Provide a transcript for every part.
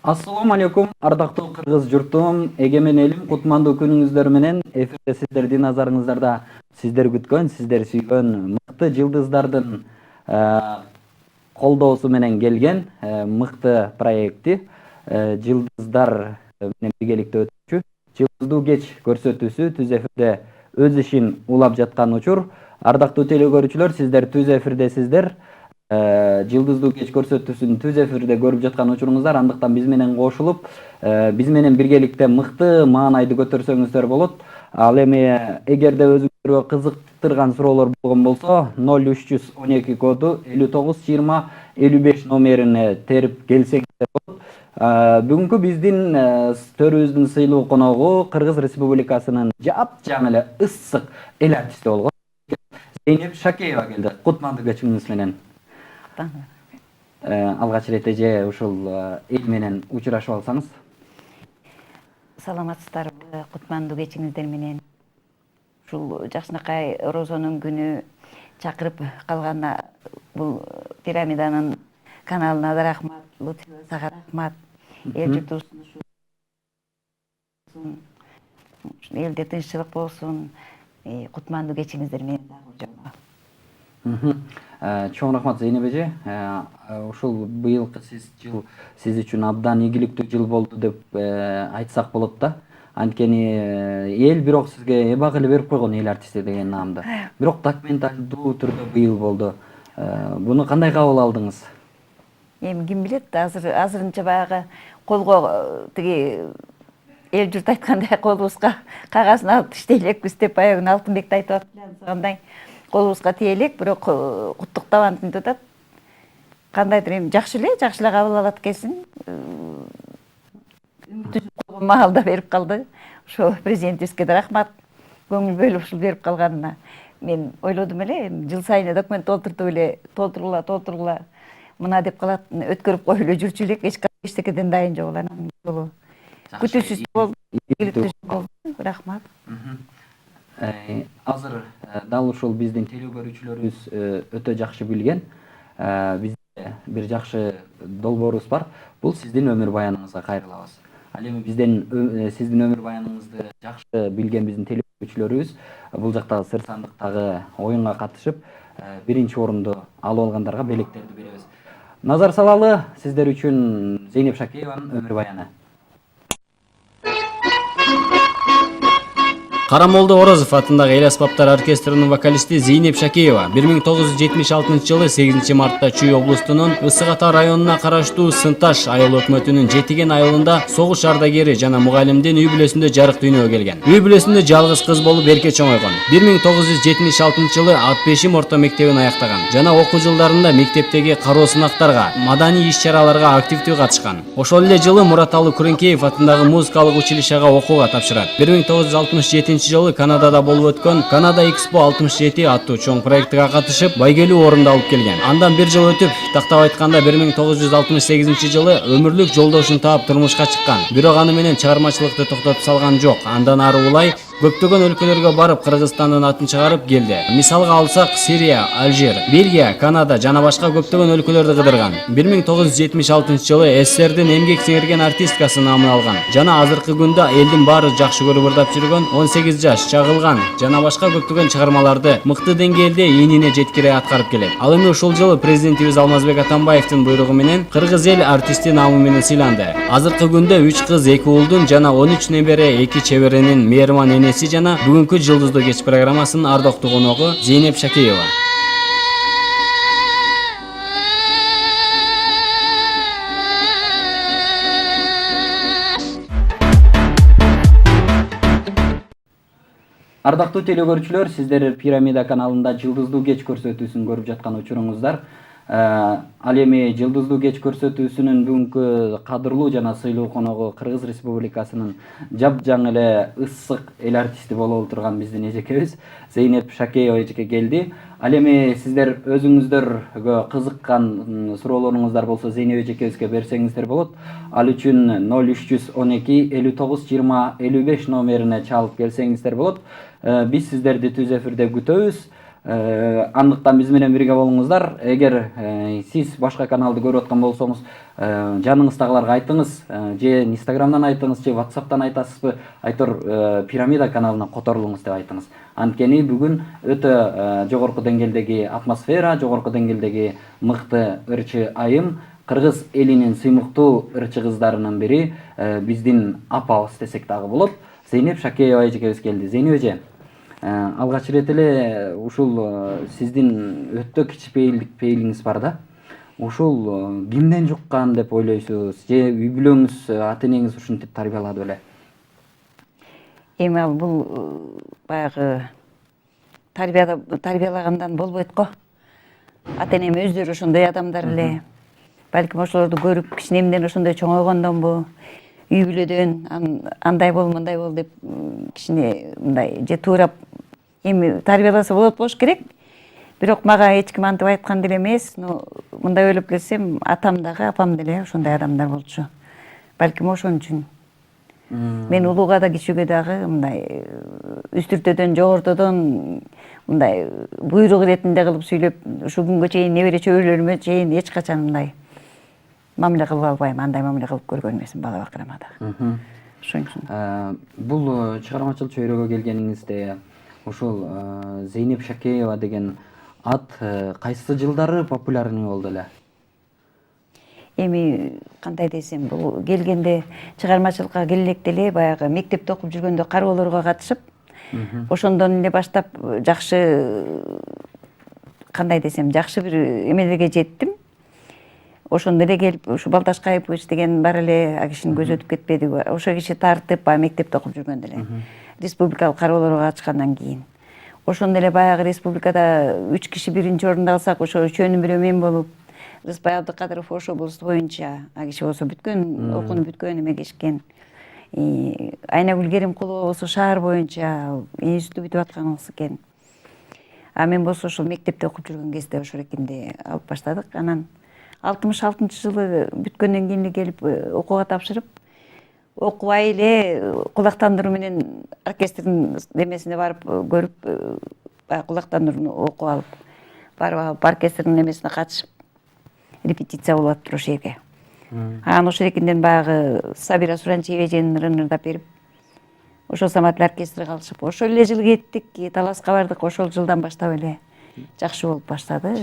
Ассаламу алейкум, ардактуу кыргыз журтум, эгемен элим, кутмандуу күнүңүздөр менен эфирде сиздердин назарыңыздарда сиздер күткөн, сиздер сүйгөн мыкты жылдыздардын колдоосу менен келген мыкты проекти жылдыздар менен биргеликте өтүшү жылдыздуу кеч көрсөтүүсү түз эфирде өз ишин улап жаткан учур. Ардактуу телекөрүүчүлөр, сиздер түз эфирдесиздер. Жылдыздуу кеч көрсөтүүсүн түз эфирде көрүп жаткан учуруңуздар, андыктан биз менен кошулуп, биз менен биргеликте мыкты маанайды көтөрсөңүздөр болот. Ал эми эгерде өзүңүзгө кызыктырган суроолор болгон болсо, 0312 коду 592055 номерине терип келсеңиздер болот. Бүгүнкү биздин төрүбүздүн сыйлуу коногу Кыргыз Республикасынын жапжаң эле ысык эл артисти болгон Зейнеп Шакеева келди. Кутмандуу кечиңиз менен. Алгач ирет эже ушул эл менен учурашып алсаңыз. Саламатсыздарбы, кутмандуу кечиңиздер менен. Ушул жакшынакай Орозонун күнү чакырып калганына бул пирамиданын каналына да рахмат, Лутфия сага рахмат. Эл журтубуздун ушул элде тынччылык болсун. Кутмандуу кечиңиздер менен дагы. Чоң рахмат Зейнеп эже. Ушул быйылкы жыл сиз үчүн абдан ийгиликтүү жыл болду деп айтсак болот да. Анткени эл бирок сизге эбак эле берип койгон эл артисти деген наамды. Бирок документалдуу түрдө быйыл болду. Буну кандай кабыл алдыңыз? Эми ким билет, азырынча баягы колго тиги эл журт айткандай колубузга кагасын алып тиште элекпиз деп баягы Алтынбекти айтып аткандай колубузга тие элек, бирок куттуктабаны деп атат. Кандайдыр эми жакшы эле кабыл алат экенсиң. Үмүтүн маалда берип калды. Ошо президентибизге да рахмат. Көңүл бөлүп ушул берип калганына. Мен ойлодум эле, жыл сайын документ толтурула. Мына деп калат, өткөрүп коюп эле жүрчү элек, эчтекеден дайын жок эле. Күтүүсүз болду, ийгиликтүү болду. Рахмат. Азыр дал ушул биздин телекөрүүчүлөрүбүз өтө жакшы билген. Бизде бир жакшы долбоорубуз бар. Бул сиздин өмүр баяныңызга кайрылабыз. Ал эми сиздин өмүр баяныңызды жакшы билген биздин телекөрүүчүлөрүбүз бул жактагы сыр сандыктагы оюнга катышып, биринчи орунду алып алгандарга белектерди беребиз. Назар салалы, сиздер үчүн Зейнеп Шакееванын өмүр баяны. Карамолдо Орозов атындагы эл аспаптар оркестринин вокалисти Зейнеп Шакеева 1976 жылы 8 мартта Чүй облустунун Ысык Ата районуна караштуу Сынташ айыл өкмөтүнүн Жетиген айылында согуш ардагери жана мугалимдин үй бүлөсүндө жарык дүйнөгө келген. Үй бүлөсүндө жалгыз кыз болуп эрке чоңойгон. 1976 жылы Ат Бешим орто мектебин аяктаган жана окуу жылдарында мектептеги кароо сынактарга, маданий иш-чараларга активдүү катышкан. Ошол эле жылы Мураталы Күреңкеев атындагы музыкалык училищага окууга тапшырат. 1967 жылы Канадада болуп өткөн Канада Экспо 67 аттуу чоң проектке катышып, байгелүү орунду алып келген. Андан бир жыл өтүп, тактап айтканда 1968 жылы өмүрлүк жолдошун таап турмушка чыккан. Бирок аны менен чыгармачылыкты токтотуп салган жок. Андан ары улай көптөгөн өлкөлөргө барып, Кыргызстандын атын чыгарып келди. Мисалга алсак, Сирия, Алжир, Бельгия, Канада жана башка көптөгөн өлкөлөрдү кыдырган. 1976 жылы СССРдин эмгек сиңирген артисткасы наамын алган жана азыркы күндө элдин баары жакшы көрүп ырдап жүргөн 18 жаш, Чагылган жана башка көптөгөн чыгармаларды мыкты деңгээлде ийнине жеткире аткарып келет. Ал эми ушул жылы президентибиз Алмазбек Атамбаевдин буйругу менен Кыргыз эл артисти наамы менен сыйланды. Азыркы күндө 3 кыз, 2 уулдун жана 13 небере, 2 чеберенин мээрман энеси жана бүгүнкү Жылдыздуу кеч программасынын ардактуу коногу Зейнеп Шакеева. Ардактуу телекөрүүчүлөр, сиздер Пирамида каналында Жылдыздуу кеч көрсөтүүсүн көрүп жаткан учуруңуздар. Ал эми Жылдыздуу кеч көрсөтүүсүнүн бүгүнкү кадырлуу жана сыйлуу коногу Кыргыз Республикасынын жапжаң эле ысык эл артисти болуп турган биздин эжекебиз Зейнеп Шакеева эжеке келди. Ал эми сиздер өзүңүздөргө кызыккан суроолоруңуздар болсо Зейнеп эжекебизге берсеңиздер болот. Ал үчүн 0312 592055 номерине чалып келсеңиздер болот. Биз сиздерди түз эфирде күтөбүз. Андыктан биз менен бирге болуңуздар. Эгер сиз башка каналды көрүп аткан болсоңуз, жаныңыздагыларга айтыңыз, же Инстаграмдан айтыңыз, же WhatsApp'тан айтасызбы, айтор пирамида каналына которулуңуз деп айтыңыз. Анткени бүгүн өтө жогорку деңгээлдеги атмосфера, жогорку деңгээлдеги мыкты ырчы айым, кыргыз элинин сыймыктуу ырчы кыздарынын бири, биздин апабыз десек дагы болот, Зейнеп Шакеева эжекебиз келди. Зейнеп эже, алгач ирет эле ушул сиздин өтө кичпейилиңиз бар да. Ушул кимден жуккан деп ойлойсуз? Же үй бүлөңүз, ата энеңиз ушинтип тарбиялады беле? Эми ал бул баягы тарбиялагандан болбойт го. Ата энем өздөрү ошондой адамдар эле. Балким ошолорду көрүп кичинемден ошондой чоңойгондонбу, үй бүлөдөн андай бол, мындай бол деп кичине мындай же туурап эми тарбияласа болот болуш керек. Бирок мага эч ким антип айткан деле эмес. Мындай ойлоп келсем, атам дагы, апам деле ошондой адамдар болчу. Балким ошон үчүн. Мен улууга да кичүүгө дагы мындай үстүртөдөн, жогортодон мындай буйрук иретинде кылып сүйлөп, ушул күнгө чейин небере чөбүрлөрүмө чейин эч качан мындай мамиле кылып албайм, андай мамиле кылып көргөн эмесмин бала бакырамада. Ошон үчүн. Бул чыгармачыл чөйрөгө келгениңизде ушул Зейнеп Шакеева деген ат кайсы жылдары популярный болду эле? Эми кандай десем, бул келгенде чыгармачылыкка келе электе эле баягы мектепте окуп жүргөндө кароолорго катышып, ошондон эле баштап жакшы, кандай десем, жакшы бир эмелерге жеттим. Ошондо эле келип, ушу Балташ Кайыпович деген бар эле, а кишинин көзү өтүп кетпеди. Ошо киши тартып, баягы мектепте окуп жүргөндө эле. Республикалык кароолорго катышкандан кийин. Ошондо эле баягы республикада 3 киши биринчи орунду алсак, ошо үчөөнүн бирөө мен болуп, Рыспай Абдыкадыров Ош облусу боюнча, а киши болсо бүткөн, окууну бүткөн эмегешкен. Айнагүл Керимкулова болсо шаар боюнча институтты бүтүп атканыбыз экен. А мен болсо ошол мектепте окуп жүргөн кезде ошол экинди алып баштадык. Анан 66-жылы бүткөндөн кийин келип окууга тапшырып, окубай эле кулактандыруу менен оркестрдин немесине барып көрүп, кулактандырууну окуп алып, барып оркестрдин немесине катышып, репетиция болуп атыптыр ошол жерге. Анан ошол экинден баягы Сабира Суранчиева эженин ырында берип, ошол Самат оркестрге алышып, ошол эле жылы кеттик, Таласка бардык. Ошол жылдан баштап эле жакшы болуп баштады.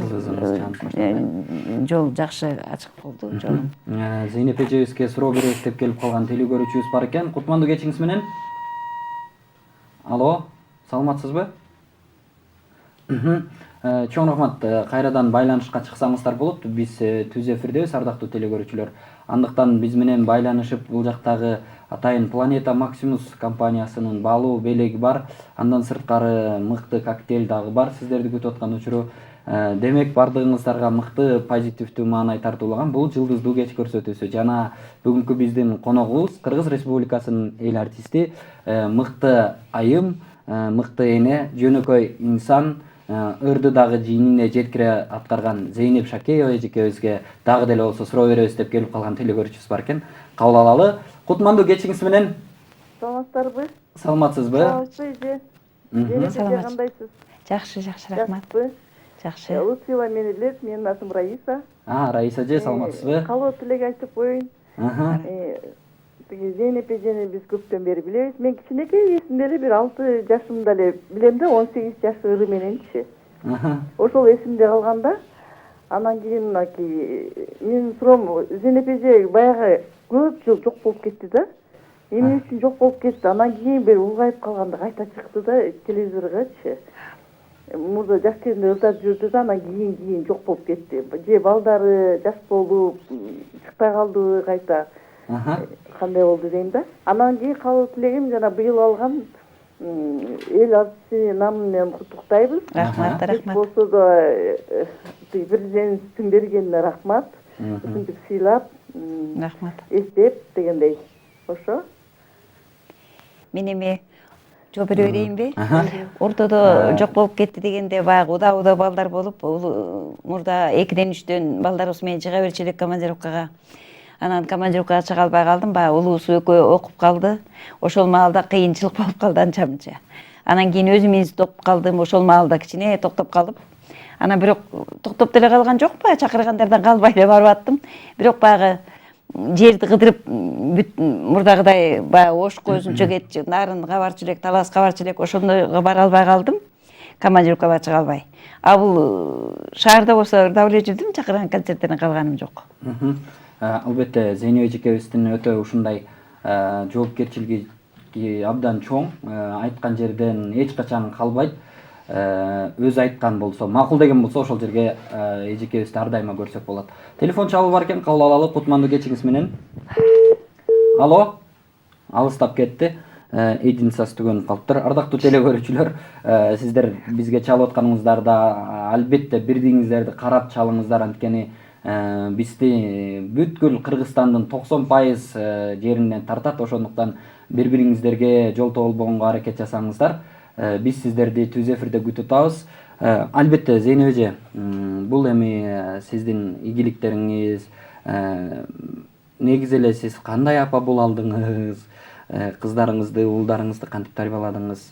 Жол жакшы ачык болду, жолум. Зейнеп эжебизге суроо беребиз деп келип калган теле көрүүчүбүз бар экен. Кутмандуу кечиңиз менен. Алло, саламатсызбы? Чоң рахмат, кайрадан байланышка чыксаңыздар болот. Биз түз эфирдебиз, ардактуу теле көрүүчүлөр. Андыктан биз менен байланышып, бул жактагы атайын Planeta Maximus компаниясынын баалуу белеги бар. Андан сырткары мыкты коктейль дагы бар. Сиздерди күтүп аткан учуру. Демек, бардыгыңыздарга мыкты позитивдүү маанай тартуулаган бул жылдыздуу кеч көрсөтүүсү. Жана бүгүнкү биздин коногубуз Кыргыз Республикасынын эл артисти, мыкты айым, мыкты эне, жөнөкөй инсан, ырды дагы жийинине жеткире аткарган Зейнеп Шакеева эжекебизге дагы деле болсо суроо беребиз деп келип калган теле көрүүчүбүз бар экен. Кабыл алалы. Кутмандуу кечиңиз менен. Саламатсыздарбы? Саламатсызбы? Саламатсызбы? Кандайсыз? Жакшы, рахмат. Жакшы. Лутфила мени билет, менин атым Раиса. Раиса эже, саламатсызбы? Калоо тилек айтып коеюн. Зейнеп эжени биз көптөн бери билебиз. Мен кичинекей эсимде эле бир 6 жашымда эле билем да, 18 жаш ыры мененчи. Ошол эсимде калганда, анан кийин менин суроом, Зейнеп эже баягы көп жыл жок болуп кетти да. Эмне үчүн жок болуп кетти? Анан кийин бир улгайып калганда кайта чыкты да телевизоргачы. Мурда жаш кезинде ырдап жүрдү да, анан кийин жок болуп кетти. Же балдары жаш болуп, чыкпай калдыбы кайта. Кандай болду дейм да. Анан кийин калуу тилегим жана быйыл алган эл артисти намы менен куттуктайбыз. Рахмат. Болсо да президенттин бергенине рахмат. Ушинтип сыйлап, Рахмат. Эстеп дегендей. Ошо. Мен эми жооп бере берейинби? Ортодо жок болуп кетти дегенде баягы уда балдар болуп, мурда 2-ден 3-төн балдарыбыз менен чыга берчү элек командировкага. Анан командировкага чыга албай калдым, баягы улуусу экөө окуп калды. Ошол маалда кыйынчылык болуп калды анча-мынча. Анан кийин өзүм институтта калдым, ошол маалда кичине токтоп калып, анан бирок токтоп деле калган жокпу, чакыргандардан калбай эле барып аттым. Бирок баягы жерди кыдырып мурдагыдай баягы Ошко өзүнчө кетчү, Нарын кабарчу элек, Талас кабарчу элек ошондойго бара албай калдым. Командировка чыга албай. А бул шаарда болсо ырдап эле жүрдүм, чакырган концерттерден калганым жок. Албетте Зейнеп эжекебиздин өтө ушундай жоопкерчилиги абдан чоң, айткан жерден эч качан калбайт. Өзү айткан болсо, макул деген болсо ошол жерге эжекебизди ар дайыма көрсөк болот. Телефон чалуу бар экен, кабыл алалы. Кутмандуу кечиңиз менен. Алло. Алыстап кетти. Эдинсас түгөнүп калыптыр. Ардактуу телекөрүүчүлөр, сиздер бизге чалып атканыңыздарда албетте бирдигиңиздерди карап чалыңыздар, анткени бизди бүткүл Кыргызстандын 90% жеринен тартат. Ошондуктан бири-бириңиздерге жолтоо болбогонго аракет жасаңыздар. Биз сиздерди түз эфирде күтүп атабыз. Албетте Зейнеп эже, бул эми сиздин ийгиликтериңиз, негизи эле сиз кандай апа боло алдыңыз? Кыздарыңызды, уулдарыңызды кантип тарбияладыңыз?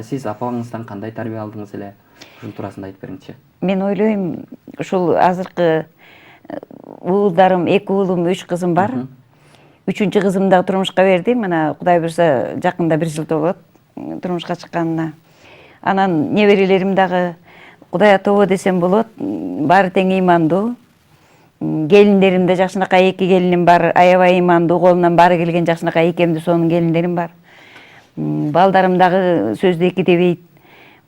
Сиз апаңыздан кандай тарбия алдыңыз эле? Ушул туурасында айтып бериңизчи. Мен ойлойм, ушул азыркы уулдарым, 2 уулум, 3 кызым бар. 3-чү кызым да турмушка бердим. Мына Кудай буйрса жакында 1 жыл болот турмушка чыкканына. Анан неберелерим дагы Кудай атобо десем болот, баары тең ыймандуу. Келиндерим де жакшынакай 2 келиним бар, аябай ыймандуу, колунан баары келген жакшынакай икемди сонун келиндерим бар. Балдарым дагы сөздү эки дебейт.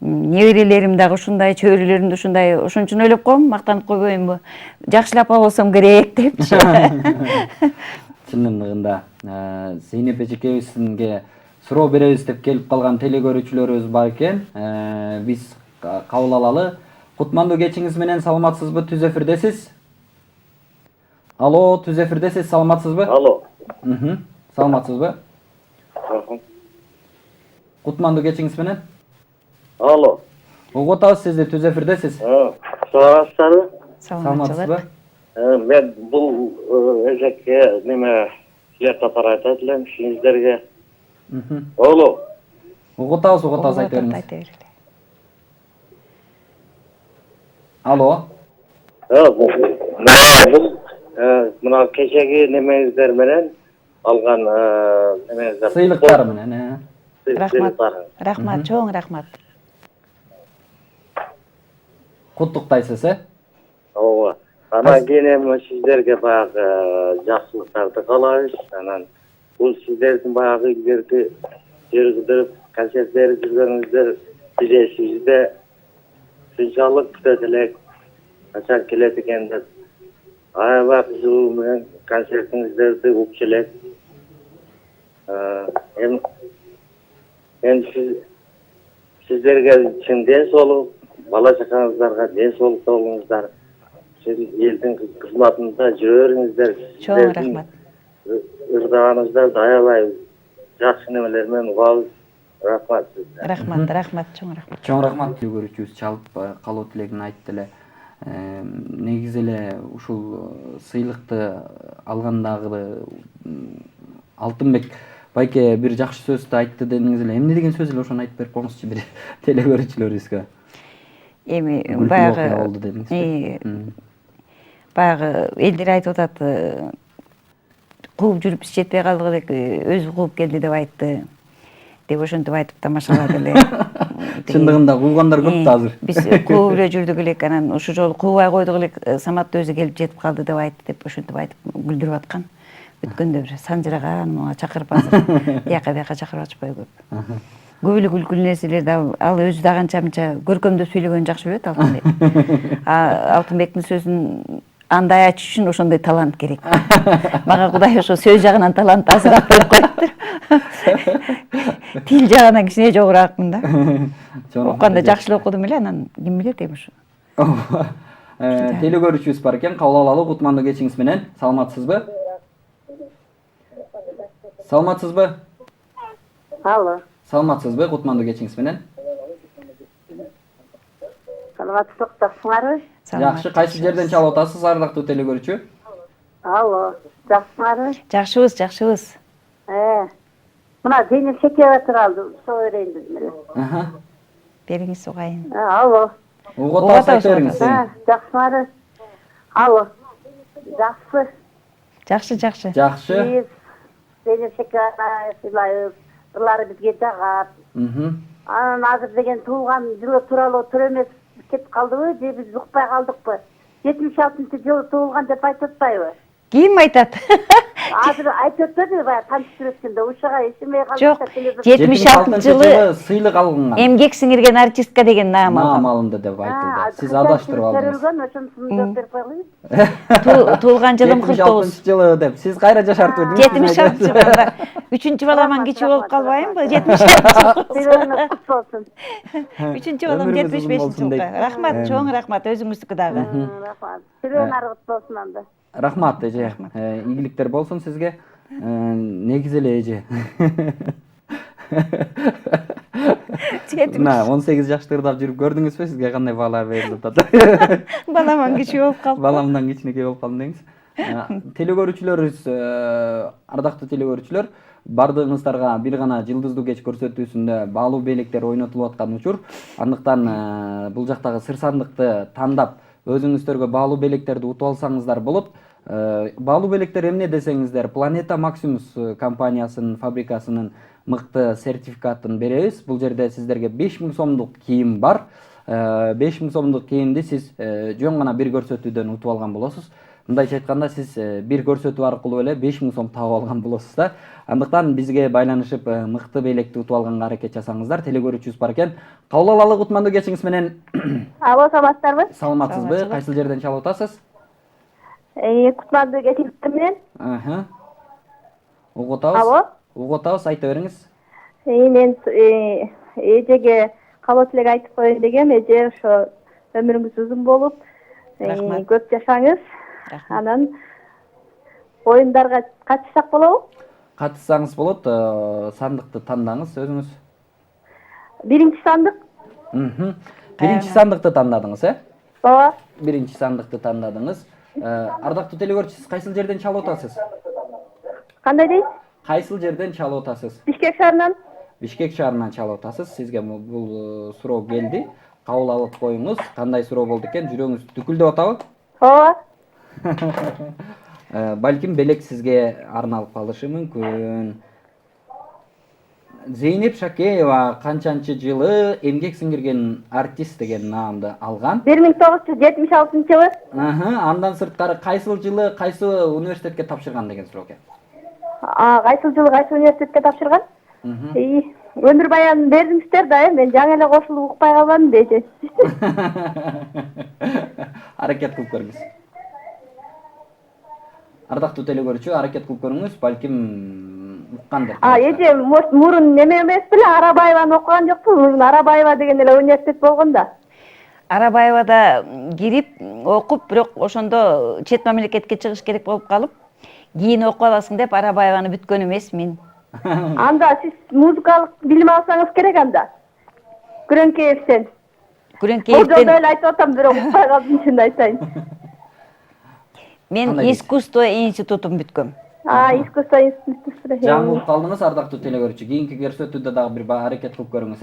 Неберелерим дагы ушундай, чөбөрөлөрүм да ушундай. Ошон үчүн ойлоп коем, мактанып койбоймбу? Жакшы апа болсом керек депчи. Чындыгында Зейнеп эжекебизге суроо беребиз деп келип калган телекөрүүчүлөрүбүз бар экен. Биз кабыл алалы. Кутмандуу кечиңиз менен, саламатсызбы? Түз эфирдесиз. Алло, түз эфирдесиз, саламатсызбы? Алло. Саламатсызбы? Кутмандуу кечиңиз менен. Алло. Угуп атабыз сизди, түз эфирдесиз. Саламатсызбы? Саламатсызбы? Мен бул эжекке неме силер катары айтат элем сиздерге. Алло. Угуп атабыз, айта бериңиз. Алло. Бул мына кечеги немеңиздер менен алган немеңиздер. Сыйлыктар менен, Рахмат, чоң рахмат. Куттуктайсыз, Ооба. Анан кийин эми сиздерге баягы жакшылыктарды каалайбыз. Анан бул сиздердин баягы илгерки жүргүзүп концерт берип жүргөнүңүздөр сизде шунчалык күтөт элек, качан келет экен деп. Аябай кызыгуу менен концертиңиздерди угчу элек. Эми сиздерге чын ден соолук, бала чакаңыздарга ден соолукта болуңуздар. Сиз элдин кызматында жүрө бериңиздер. Чоң рахмат. Ырдаганыңыздар аябай жакшы немелер менен угабыз. Рахмат сизге. Рахмат, чоң рахмат. Чоң рахмат. Көрүүчүбүз чалып калуу тилегин айтты эле. Негизи эле ушул сыйлыкты алгандагы Алтынбек байке бир жакшы сөздү айтты дедиңиз эле. Эмне деген сөз эле, ошону айтып берип коюңузчу бир телекөрүүчүлөрүбүзгө. Эми баягы элдер айтып атат, кууп жүрүп биз жетпей калдык элек, өзү кууп келди деп айтты. Деп ошентип айтып тамашалады эле. Чындыгында куугандар көп да азыр. Биз кууп эле жүрдүк элек, анан ушул жолу куубай койдук элек, Самат өзү келип жетип калды деп айтты деп ошентип айтып күлдүрүп аткан. Өткөндө бир санжыраган, мага чакырып азыр бияка чакырып атышпайбы көп. Көп эле күлкүлүү нерселерди ал өзү да канча-мынча көркөмдөп сүйлөгөнүн жакшы билет Алтынбек. Алтынбектин сөзүн андай ачыш үчүн ошондой талант керек. Мага Кудай ошо сөз жагынан талант азыраак берип коюптур. Тил жагынан кичине жогораакмын да. Окуганда жакшы эле окудум эле, анан ким билет эми ушу. Телекөрүүчүбүз бар экен, кабыл алалы. Кутмандуу кечиңиз менен, саламатсызбы? Саламатсызбы? Алло. Саламатсызбы? Кутмандуу кечиңиз менен. Саламатсызбы? Жакшы, кайсы жерден чалып атасыз, ардактуу телекөрүүчү? Алло, жакшысыңарбы? Жакшыбыз. Мына Зейнеп Шекеева туралы соо берейин дедим эле. Бериңиз угайын. Алло. Угуп атабыз, айта бериңиз. Жакшымары. Алло. Жакшы. Жакшы. Жакшы. Биз Зейнеп Шекееваны сыйлайбыз. Ырлары бизге жагат. Анан азыр деген туулган жылы тууралуу тура эмес кетип калдыбы же биз укпай калдыкпы? 76-жылы туулган деп айтып атпайбы? Ким айтат? Азыр айтып өттү баягы танышып өткөндө ушуга эсимей калды. Жок, 76-жылы сыйлык алынган. эмгек сиңирген артистка деген наам Наам алган. алынды деп айтылды. Сиз адаштырып алдыңыз. Ошонусун жооп берип коелуйбу. Туулган жылым 49. 76-жылы деп. Сиз кайра жашартып өтүңүз. 76-жылында. 3-чү баламан кичи болуп калбайынбы? 76-жылы. Кут болсун. 3-чү балам 75-жылга. Рахмат, чоң рахмат өзүңүздүкү дагы. Рахмат. Силер ары кут болсун анда. Рахмат эже. Ийгиликтер болсун сизге. Негизи эле эже. Мына 18 жашты ырдап жүрүп көрдүңүзбү? Сизге кандай баалар берилип атат? Баламан кичи болуп калды. Баламдан кичинекей болуп калдым деңиз. Телегөрүүчүлөрүбүз, ардактуу телегөрүүчүлөр, бардыгыңыздарга бир гана Жылдыздуу кеч көрсөтүүсүндө баалуу белектер ойнотулуп аткан учур. Андыктан бул жактагы сыр сандыкты тандап өзүңүздөргө баалуу белектерди утуп алсаңыздар болот. Баалуу белектер эмне десеңиздер, Planeta Maximus компаниясынын фабрикасынын мыкты сертификатын беребиз. Бул жерде сиздерге 5000 сомдук кийим бар. 5000 сомдук кийимди сиз жөн гана бир көрсөтүүдөн утуп алган болосуз. Мындайча айтканда сиз бир көрсөтүү аркылуу эле 5000 сом таап алган болосуз да. Андыктан бизге байланышып мыкты белекти утуп алганга аракет жасаңыздар. Телегөрүүчүбүз бар экен. Кабыл алалы кутмандуу кечиңиз менен. Алло, саламатсыздарбы? Саламатсызбы? Кайсыл жерден чалып атасыз? Кутмандуу кечиңиз менен. Угуп атабыз. Алло. Угуп атабыз, айта бериңиз. Мен эжеге кабыл тилек айтып коеюн дегем. Эже ошо өмүрүңүз узун болуп, көп жашаңыз. Анан оюндарга катышсак болобу? Катышсаңыз болот. Сандыкты тандаңыз өзүңүз. Биринчи сандык. Биринчи сандыкты тандадыңыз, Ооба. Биринчи сандыкты тандадыңыз. Ардактуу телегөрүүчү, сиз кайсыл жерден чалып атасыз? Кандай дейт? Кайсыл жерден чалып атасыз? Бишкек шаарынан. Бишкек шаарынан чалып атасыз. Сизге бул суроо келди. Кабыл алып коюңуз. Кандай суроо болду экен? Жүрөгүңүз дүкүлдөп атабы? Ооба. Балким белек сизге арналып калышы мүмкүн. Зейнеп Шакеева канчанчы жылы эмгек сиңирген артист деген наамды алган? 1976-жылы. Андан сырткары кайсыл жылы кайсы университетке тапшырган деген суроо экен. Кайсыл жылы кайсы университетке тапшырган? Өмүр баянын бердиңиздер да, мен жаңы эле кошулуп укпай калбадым дейчи. Аракет кылып көрүңүз. Ардактуу телегөрүүчү, аракет кылып көрүңүз, балким уккандыр. Эже мурун неме эмес беле, Арабаеваны окуган жокпу? Мурун Арабаева деген эле университет болгон да. Арабаевада кирип окуп, бирок ошондо чет мамлекетке чыгыш керек болуп калып, кийин окуп аласың деп Арабаеваны бүткөн эмесмин. Анда сиз музыкалык билим алсаңыз керек анда. Күрөңкеевден. Бул жолдо эле айтып атам, бирок укпай калдым, чынын айтайын. Мен искусство институтун бүткөм. Искусство институту. Жаңылып калдыңыз, ардактуу телегөрүүчү. Кийинки көрсөтүүдө дагы бир аракет кылып көрүңүз,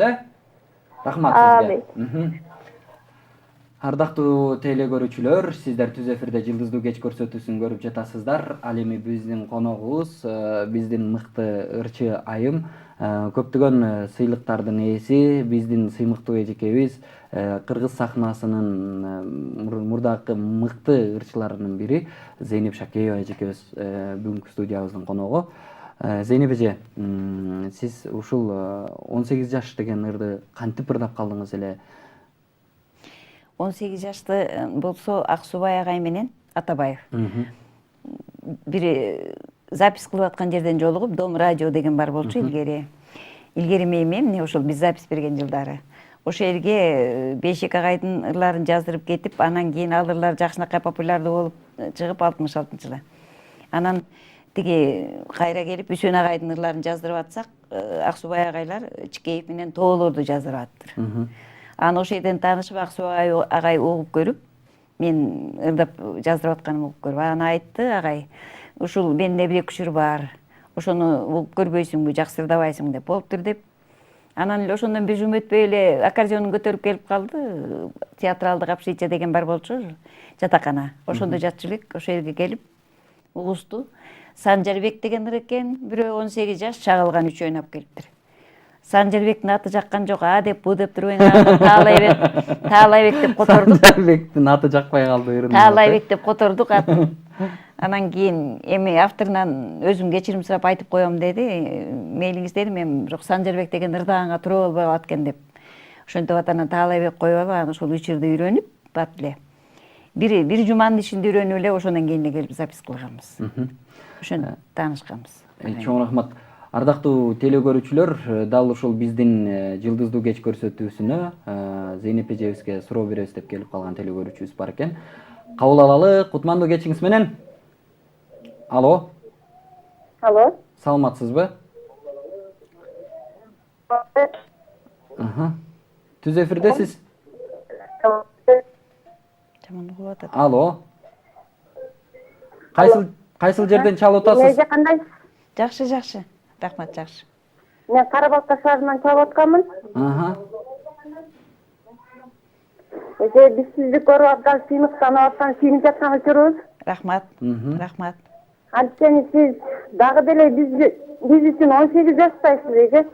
Рахмат сизге. Ардактуу телегөрүүчүлөр, сиздер Түз эфирде Жылдыздуу кеч көрсөтүүсүн көрүп жатасыздар. Ал эми биздин коногубуз, биздин мыкты ырчы айым, көптөгөн сыйлыктардын ээси, биздин сыймыктуу эжекебиз, кыргыз сахнасынын мурдакы мыкты ырчыларынын бири Зейнеп Шакеева эжекебиз бүгүнкү студиябыздын коногу. Зейнеп эже, сиз ушул 18 жаш деген ырды кантип ырдап калдыңыз эле? 18 жашты болсо Аксубай агай менен Атабаев. Бир запись кылып аткан жерден жолугуп, Дом радио деген бар болчу илгери. Илгери мен эмне ошол биз запись берген жылдары. Ошол жерге Бейшек агайдын ырларын жаздырып кетип, анан кийин ал ырлар жакшынакай популярдуу болуп чыгып 66-жылы. Анан тиги кайра келип Үсөн агайдын ырларын жаздырып атсак, Аксубай агайлар Чикеев менен тоолорду жаздырып аттыр. Аны ошол жерден таанышып, Аксубай агай угуп көрүп, мен ырдап жаздырып атканымды угуп көрүп, аны айтты агай. Ушул менде бир учур бар. ошону угуп көрбөйсүңбү, жаксырдабайсың деп болуптур деп. Анан эле ошондон бир жум өтпөй эле аккордеонун көтөрүп келип калды. Театралдык общежитие деген бар болчу, жатакана. Ошондо жатчу элек, ошол жерге келип угусту. Санжарбек деген ыр экен, бирөө 18 жаш, чагылган 3 ойноп келиптир. Санжарбектин аты жаккан жок, а деп, бу деп туруп Таалайбек деп котордук. Санжарбектин аты жакпай калды ырын. Таалайбек деп котордук атын. Анан кийин эми авторунан өзүм кечирим сурап айтып коем деди. Мейлиңиз дедим, эми бирок Санжарбек деген ырдагanga туура болбой калат экен деп. Ошентип атынан Таалайбек коюп алып, анан ошол учурду үйрөнүп, бат эле. Бир жуманын ичинде үйрөнүп эле ошондон кийин эле келип запись кылганбыз. Ошентип таанышканбыз. Чоң рахмат. Ардактуу телекөрүүчүлөр, дал ушул биздин Жылдыздуу кеч көрсөтүүсүнө Зейнеп эжебизге суроо беребиз деп келип калган телекөрүүчүбүз бар экен. Кабыл алалы. Кутмандуу кечиңиз менен. Алло. Алло. Саламатсызбы? Түз эфирдесиз. Жаман угуп атат. Алло. Кайсыл жерден чалып атасыз? Эже кандай? Жакшы, жакшы. Рахмат, жакшы. Мен Карабалка шаарынан чалып атканмын. Эже биз сизди көрүп абдан сыймыктанып аткан, сүйүнүп жаткан учурубуз. Рахмат. Рахмат. Анткени сиз дагы деле биз үчүн 18 жаштайсыз эже.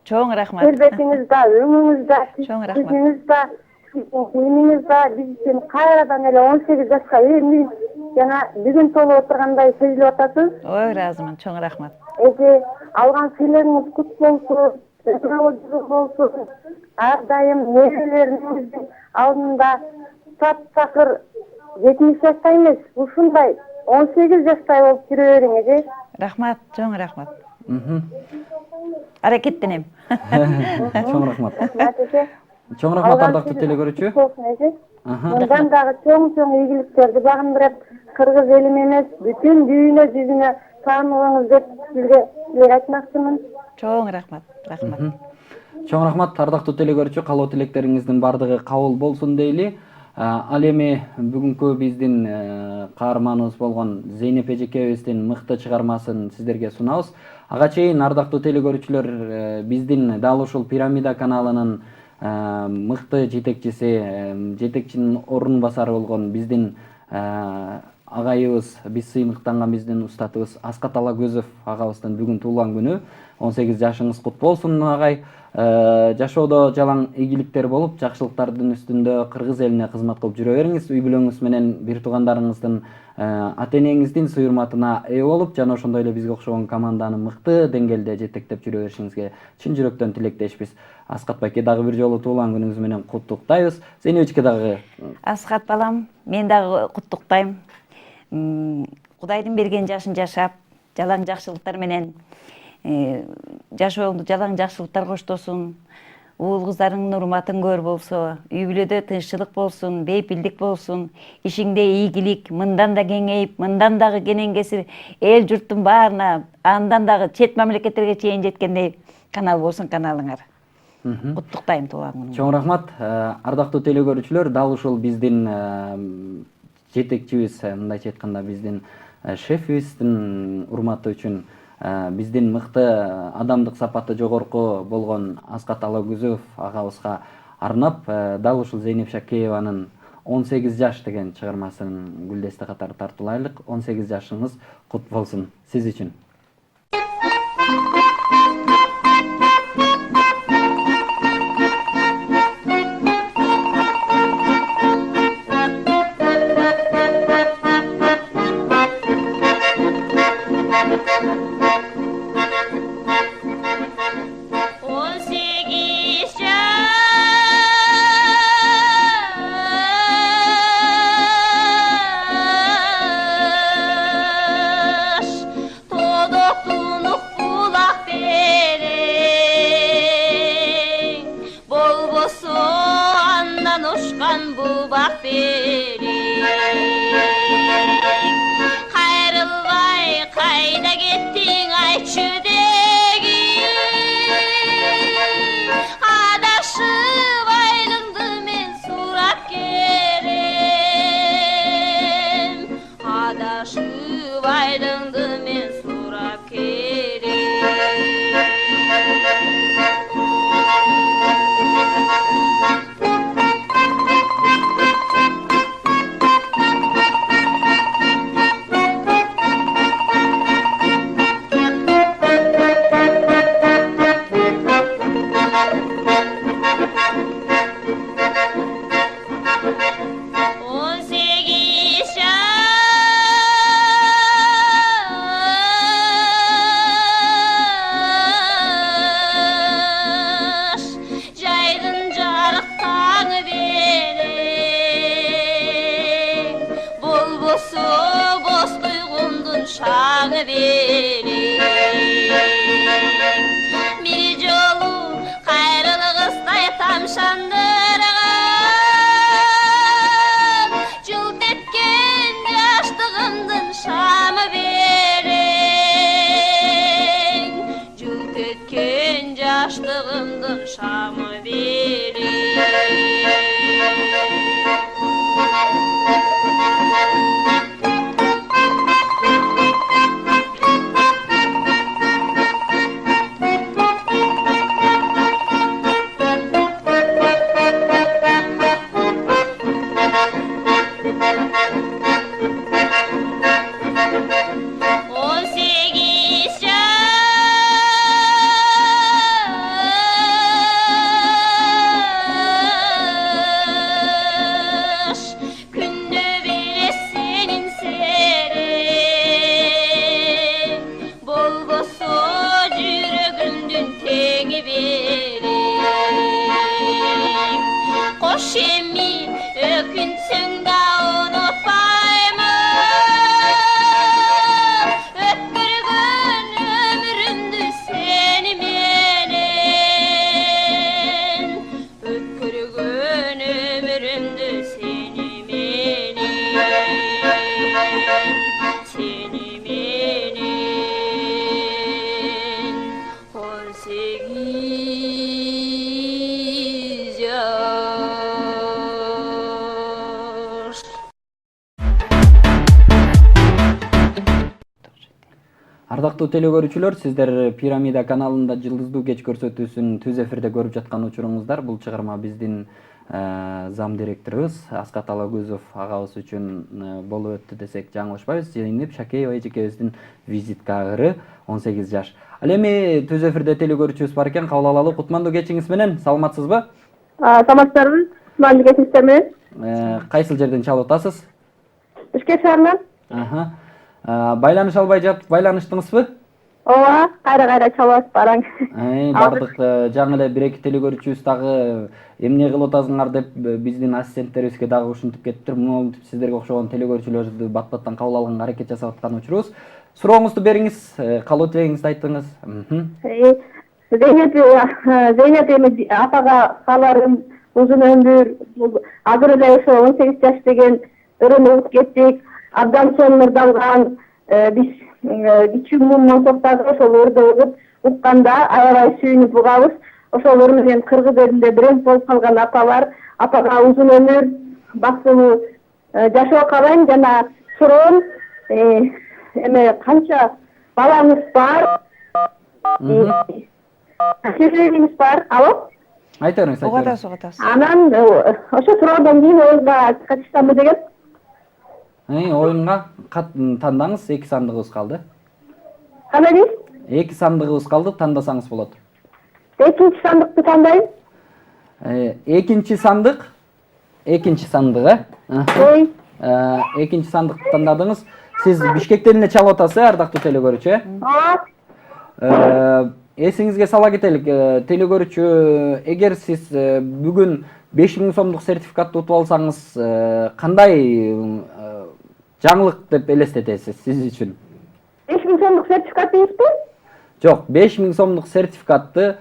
Чоң рахмат. Келбетиңиз да, өңүңүз да, Чоң рахмат. жүзүңүз да, кийимиңиз да биз үчүн кайрадан эле 18 жашка эмне жана бүгүн толуп отургандай сезилип атасыз. Ой, ыраазымын. Чоң рахмат. Эже алган сыйлыгыңыз кут болсун, болсун. Ар дайым неберелериңиздин алдында сап-сакыр 70 жашта эмес, ушундай 18 жаштай болуп жүрө бериң эже. Рахмат, чоң рахмат. Аракеттенем. Чоң рахмат. Рахмат эже. Чоң рахмат ардактуу телекөрүүчү. Мындан дагы чоң ийгиликтерди багындырып, кыргыз элиме эмес, бүтүн дүйнө жүзүнө таанылыңыз деп сизге айтмакчымын. Чоң рахмат. Рахмат. Чоң рахмат ардактуу телекөрүүчү, каалоо тилектериңиздин бардыгы кабыл болсун дейли. Ал эми бүгүнкү биздин каарманыбыз болгон Зейнеп эжекебиздин мыкты чыгармасын сиздерге сунабыз. Ага чейин ардактуу телекөрүүчүлөр, биздин дал ушул Пирамида каналынын мыкты жетекчинин орун басары болгон биздин агайыбыз, биз сыймыктанган биздин устатыбыз Аскат Алагөзов агабыздын бүгүн туулган күнү. 18 жашыңыз кут болсун агай. Жашоодо жалаң ийгиликтер болуп, жакшылыктардын үстүндө кыргыз элине кызмат кылып жүрө бериңиз. Үй бүлөңүз менен бир туугандарыңыздын, ата-энеңиздин суйурматына ээ болуп, жана ошондой эле бизге окшогон команданы мыкты деңгээлде жетектеп жүрө беришиңизге чын жүрөктөн тилектешпиз. Аскат байке, дагы бир жолу туулган күнүңүз менен куттуктайбыз. Зейнебичке дагы. Аскат балам, мен дагы куттуктайм. Кудайдын берген жашын жашап, жалаң жакшылыктар менен жашооңду жалаң жакшылыктар коштосун, уул кыздарыңдын урматын көр болсо, үй бүлөдө тынччылык болсун, бейпилдик болсун, ишиңде ийгилик, мындан да кеңейип, мындан дагы кенен-кесир эл журттун баарына, андан дагы чет мамлекеттерге чейин жеткендей канал болсун каналыңар. Куттуктайм туулган күнүңүзгө. Чоң рахмат. Ардактуу телекөрүүчүлөр, дал ушул биздин жетекчибиз, мындайча айтканда биздин шефибиздин урматы үчүн биздин мыкты адамдык сапаты жогорку болгон Аскат Алагөзов агабызга арнап, дал ушул Зейнеп Шакееванын 18 жаш деген чыгармасын гүлдесте катары тартуулайлык. 18 жашыңыз кут болсун сиз үчүн. Adashıp aylığımdı men surap жаштыгымдын шамы бери. Koş emmi ökünsün da unutmayma. Ötkürgün ömrümdü seni menen. Ötkürgün ömrümdü seni menen. Seni menen. 18 yaş. Ардактуу телекөрүүчүлөр, сиздер Пирамида каналында Жылдыздуу кеч көрсөтүүсүн түз эфирде көрүп жаткан учуруңуздар. Бул чыгарма биздин зам директорубуз Аскат Алагөзов агабыз үчүн болуп өттү десек жаңылышпайбыз. Зейнеп Шакеева эжекебиздин визитка агыры 18 жаш. Ал эми түз эфирде телекөрүүчүбүз бар экен, кабыл алалы. Кутмандуу кечиңиз менен, саламатсызбы? Саламатсыздарбы? Кутмандуу кечиңиздер менен. Кайсыл жерден чалып атасыз? Бишкек шаарынан. Байланыш албай жатып байланыштыңызбы? Ооба, кайра чалып бараң. Бардык жаңы эле бир-эки телекөрүүчүбүз дагы эмне кылып атасыңар деп биздин ассистенттерибизге дагы ушинтип кетиптир. Монтип сиздерге окшогон телекөрүүчүлөрдү бат-баттан кабыл алганга аракет жасап аткан учурубуз. Сурооңузду бериңиз, калуу тилегиңизди айтыңыз. Зейнеп эми апага кааларым узун өмүр. Азыр эле ошо 18 жаш деген өрөнү угуп кеттик. Абдан сонун ырдалган, биз кичүү мумун токтогу ошол өрдө угуп укканда аябай сүйүнүп угабыз. Ошолор менен кыргыз элинде бирок болуп калган апа бар. Апага узун өмүр, бактылуу жашоо каалайм. Жана суроом, эме канча балаңыз бар? Келиңиз бар? Алло? Айта бериңиз, айта бериңиз. Угатабыз. Анан ошо суроодон кийин оюнга катышсамбы деген. Оюнга тандаңыз, 2 сандыгыбыз калды. Кандай дейсиз? 2 сандыгыбыз калды, тандасаңыз болот. Экинчи сандыкты тандайм. Экинчи сандык, экинчи сандыгы. Экинчи сандыкты тандадыңыз. Сиз Бишкектен эле чалып атасыз, ардактуу телекөрүүчү? Ооба. Эсиңизге сала кетелик, телекөрүүчү, эгер сиз бүгүн 5000 сомдук сертификатты утуп алсаңыз, кандай жаңылык деп элестетесиз сиз үчүн? 5000 сомдук сертификат дейсизби? Жок, 5000 сомдук сертификатты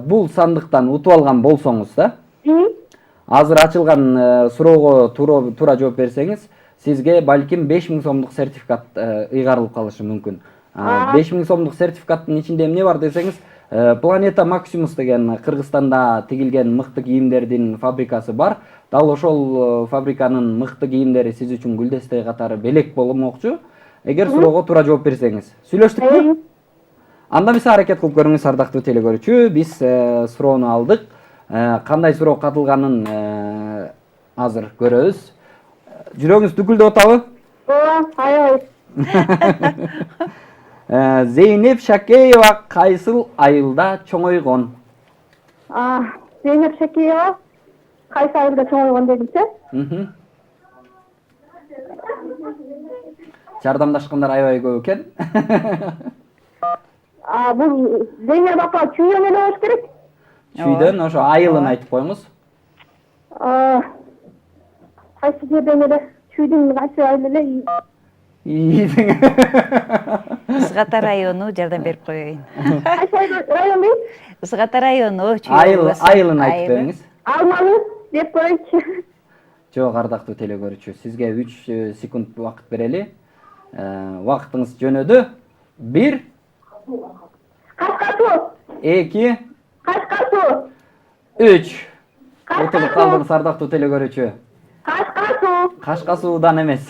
бул сандыктан утуп алган болсоңуз да, азыр ачылган суроого туура жооп берсеңиз, сизге балким 5000 сомдук сертификат ыйгарылып калышы мүмкүн. 5000 сомдук сертификаттын ичинде эмне бар десеңиз, Planeta Maximus деген Кыргызстанда тигилген мыкты кийимдердин фабрикасы бар. Дал ошол фабриканын мыкты кийимдери сиз үчүн гүлдестей катары белек болмокчу. Эгер суроого туура жооп берсеңиз. Сүйлөштүкпү? Анда биз аракет кылып көрүңүз, ардактуу телекөрүүчү. Биз суроону алдык. Кандай суроо катылганын азыр көрөбүз. Жүрөгүңүз дүкүлдөп атабы? Ооба, аябай. Зейнеп Шакеева кайсыл айылда чоңойгон? Зейнеп Шакеева кайсы айылда чоңойгон дедимсе? Жардамдашкандар аябай көп экен. Бул Зейнеп апа чүйдөн эле болуш керек? Чүйдөн, ошо айылын айтып коюңуз. Кайсы жерден эле? Чүйдүн кайсы айыл эле? Ысгата району, жардам берип коеюн. Кайсы район дейт? Ысгата району, айылын айтып бериңиз. Алмалы деп коеюнчу. Жок, ардактуу телекөрүүчү, сизге 3 секунд убакыт берели. Убакытыңыз жөнөдү. 1 Каскатуу. 2 3. Утулуп калдыңыз ардактуу телегөрүүчү. Кашкасуу. Кашка суудан эмес.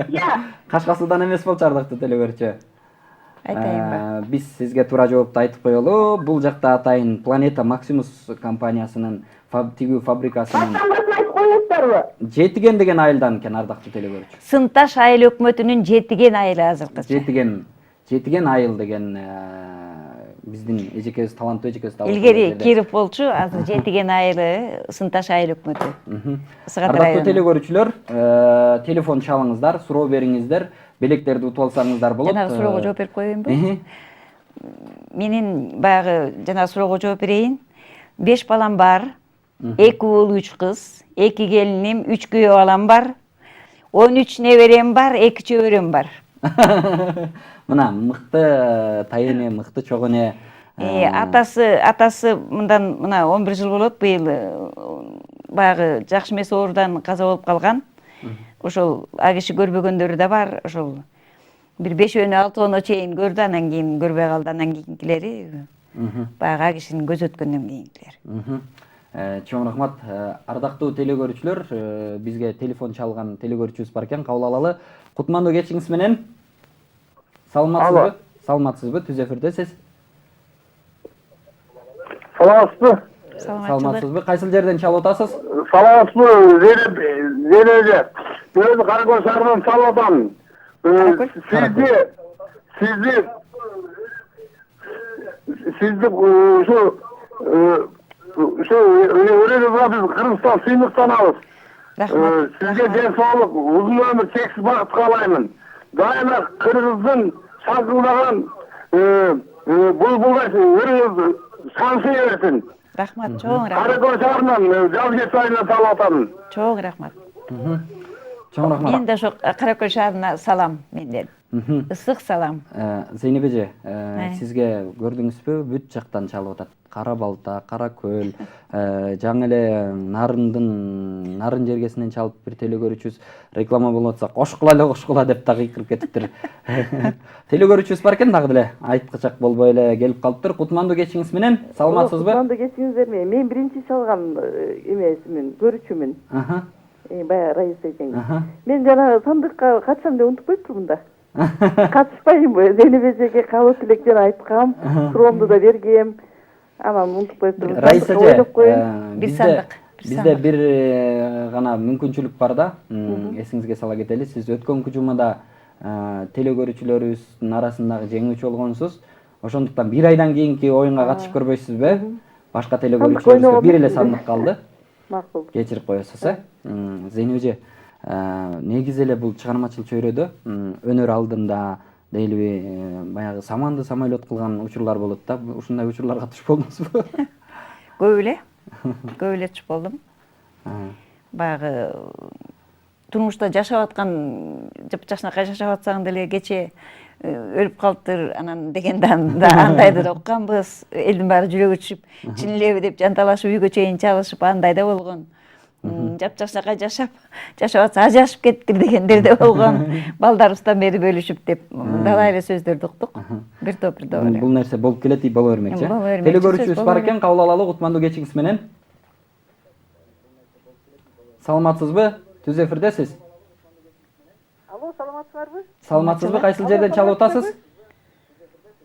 Я. Кашка суудан эмес болчу ардактуу телегөрүүчү. Айтайынбы. Биз сизге туура жоопту айтып коелу. Бул жакта атайын Planeta Maximus компаниясынын тигүү фабрикасынын Баштан айтып коюңуздарбы? Жетиген деген айылдан экен ардактуу телегөрүүчү. Сынташ айыл өкмөтүнүн жетиген айылы азыркыча. Жетиген айыл деген биздин эжекебиз таланттуу эжекебиз табылды. Илгери Киров болчу, азыр жетиген айылы Сынташ айыл өкмөтү. Ардактуу телегөрүүчүлөр, телефон чалыңыздар, суроо бериңиздер, белектерди утуп алсаңыздар болот. Жанагы суроого жооп берип коеюнбу? Менин баягы жана суроого жооп берейин. 5 балам бар. 2 уул, 3 кыз, 2 келиним, 3 күйөө балам бар. 13 неберем бар, 2 чөбөрөм бар. Мына мыкты тайыны, мыкты чогуне. Атасы мындан мына 11 жыл болот, быйыл баягы жакшы эмес оорудан каза болуп калган. Ошол агиши көрбөгөндөрү да бар. Ошол бир 5-6 оны чейин көрдү, анан кийин көрбөй калды, анан кийинкилери баягы агишини көзөткөндөн кийинкилери. Чоң рахмат. Ардактуу телегөрүүчүлөр, бизге телефон чалган телегөрүүчүбүз бар экен, кабыл алалы. Кутмандуу кечиңиз менен. Саламатсызбы? Саламатсызбы? Түз эфирдесиз. Саламатсызбы? Саламатсызбы? Кайсыл жерден чалып атасыз? Саламатсызбы? Зенеже. Өзү Каракөл шаарынан чалып атам. Сизди ушу өрөөнү Кыргызстан сыймыктанабыз. Рахмат. Сизге ден соолук, узун өмүр, чексиз бакыт каалаймын. Дайыма Кыргыздын шаңкылдаган булбулдай өрөөнүз шаңшый берсин. Рахмат, чоң рахмат. Каракөл шаарынан Жалгес айылынан чалып атам. Чоң рахмат. Чоң рахмат. Мен да ошо Каракөл шаарына салам менден. Ысык салам. Зейнеп эже, сизге көрдүңүзбү бүт жактан чалып атат. Кара Балта, Каракөл, жаңы эле Нарын жергесинен чалып бир телегөрүүчүбүз реклама болуп атса, кошкула деп дагы кыйкырып кетиптир. Телегөрүүчүбүз бар экен дагы деле айткычак болбой эле келип калыптыр. Кутмандуу кечиңиз менен. Саламатсызбы? Кутмандуу кечиңиздер менен. Мен биринчи чалган эмесимин, көрүүчүмүн. Баягы Раиса эжең. Мен жана сандыкка катышам деп унутуп коюптурмун да. Катышпайынбы? Зейнеп эжеге кабыл тилектен айткам, суроомду да бергем. Анан унутуп коюптурмун. Раиса эже, бир сандык. Бизде бир гана мүмкүнчүлүк бар да. Эсиңизге сала кетели. Сиз өткөнкү жумада телегөрүүчүлөрүбүздүн арасындагы жеңүүчү болгонсуз. Ошондуктан бир айдан кийинки оюнга катышып көрбөйсүзбү? Башка телегөрүүчүлөрүбүзгө бир эле сандык калды. Макул. Кечирип коесуз, Зейнеп эже, негизи эле бул чыгармачыл чөйрөдө өнөр алдында дейлиби баягы саманды самолет кылган учурлар болот да. Ушундай учурларга туш болдуңузбу? Көп эле туш болдум. Баягы турмушта жашап аткан, жапжашнакай жашап атсаң деле кече өлүп калыптыр анан дегенде андайды да укканбыз. Элдин баары жүрөгү түшүп, чын элеби деп жанталашып үйгө чейин чалышып андай да болгон. Жапжашнакай жашап атса ажырашып кеттир дегендер да болгон. Балдарыбыздан бери бөлүшүп деп далай эле сөздөрдү уктук. Бир топ эле. Бул нерсе болуп келет, боло бермекчи. Телегөрүүчүбүз бар экен, кабыл алалы. Кутмандуу кечиңиз менен. Саламатсызбы? Түз эфирдесиз. Алло, саламатсыздарбы? Саламатсызбы? Кайсыл жерден чалып атасыз?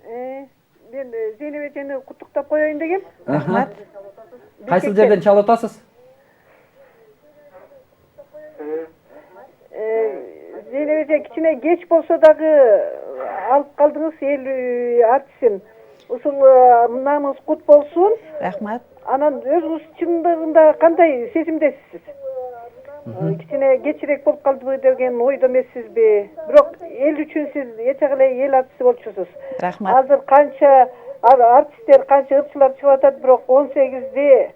Мен Зейнеп эжени куттуктап коеюн дегем. Рахмат. Кайсыл жерден чалып атасыз? Зейнеп эже кичине кеч болсо дагы алып калдыңыз эл артисин. Ушул намыс кут болсун. Рахмат. Анан өзүңүз чындыгында кандай сезимдесиз? Кичине кечирээк болуп калдыбы деген ойдо эмессизби? Бирок эл үчүн сиз эче эле эл артиси болчусуз. Рахмат. Азыр канча артисттер, канча ырчылар чыгып атат, бирок 18де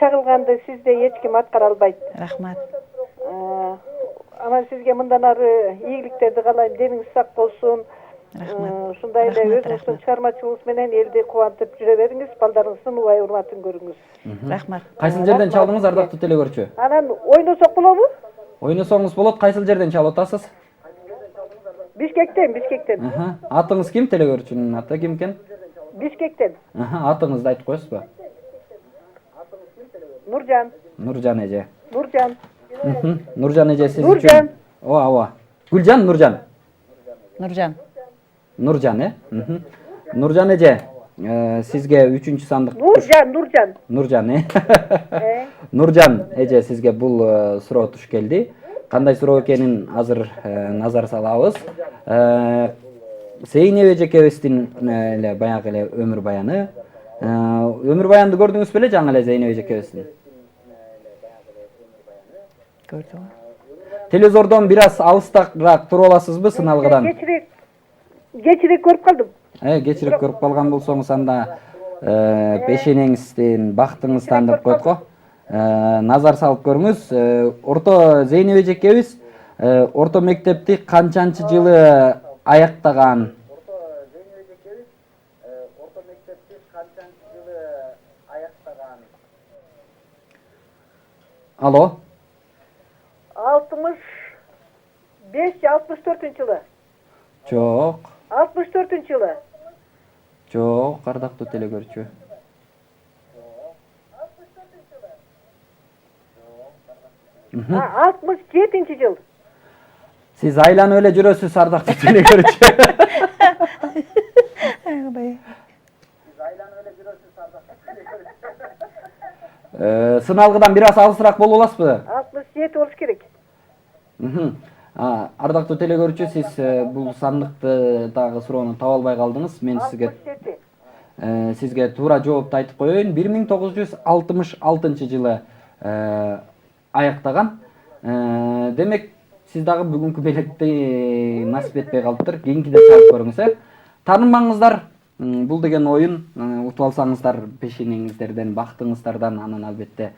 чагылганды сизде эч ким аткара албайт. Рахмат. Анан сизге мындан ары ийгиликтерди каалайм, дениңиз сак болсун. Ушундай эле өзүңүздүн чыгармачылыгыңыз менен элди кубантып жүрө бериңиз, балдарыңыздын убай урматын көрүңүз. Рахмат. Кайсыл жерден чалдыңыз, ардактуу телегөрүүчү? Анан ойносок болобу? Ойносоңуз болот. Кайсыл жерден чалып атасыз? Бишкектен. Атыңыз ким? Телегөрүүчүнүн аты ким экен? Бишкектен. Атыңызды айтып коесузбу? Нуржан. Нуржан эже. Нуржан. Нуржан эже сиз Нуржан. Ооба. Гүлжан, Нуржан. Нуржан. Нуржан, Нуржан эже, сизге 3-чү сандык. Нуржан. Нуржан, Нуржан эже, сизге бул суроо туш келди. Кандай суроо экенин азыр назар салабыз. Зейнеп эжекебиздин эле баягы эле өмүр баяны. Өмүр баянды көрдүңүз беле жаңы эле Зейнеп эжекебиздин? Көрдүм. Телевизордон бир аз алыстараак туруп аласызбы сыналгыдан? Кечирээк көрүп калдым. Кечирип көрүп калган болсоңуз анда пешенеңизден, бактыңыздан деп коет го. Назар салып көрүңүз. Орто Зейнеп эжекебиз орто мектепти канчанчы жылы аяктаган? Алло. 65-64 жылы. Жок. 64 жылы. Жок, ардактуу телекөрүүчү. 67 жыл. Сиз айланып эле жүрөсүз, ардактуу телекөрүүчү. Сыналгыдан бир аз алысыраак болуп аласызбы? 67 болуш керек. Ардактуу телекөрүүчү, сиз бул сандыкты дагы суроону таба албай калдыңыз. Мен сизге туура жоопту айтып коеюн. 1966 жылы аяктаган. Демек, сиз дагы бүгүнкү белекти насип этпей калыптыр. Кийинкиде чалып көрүңүз, Таанымаңыздар, бул деген оюн утуп алсаңыздар пешенеңиздерден, бактыңыздардан, анан албетте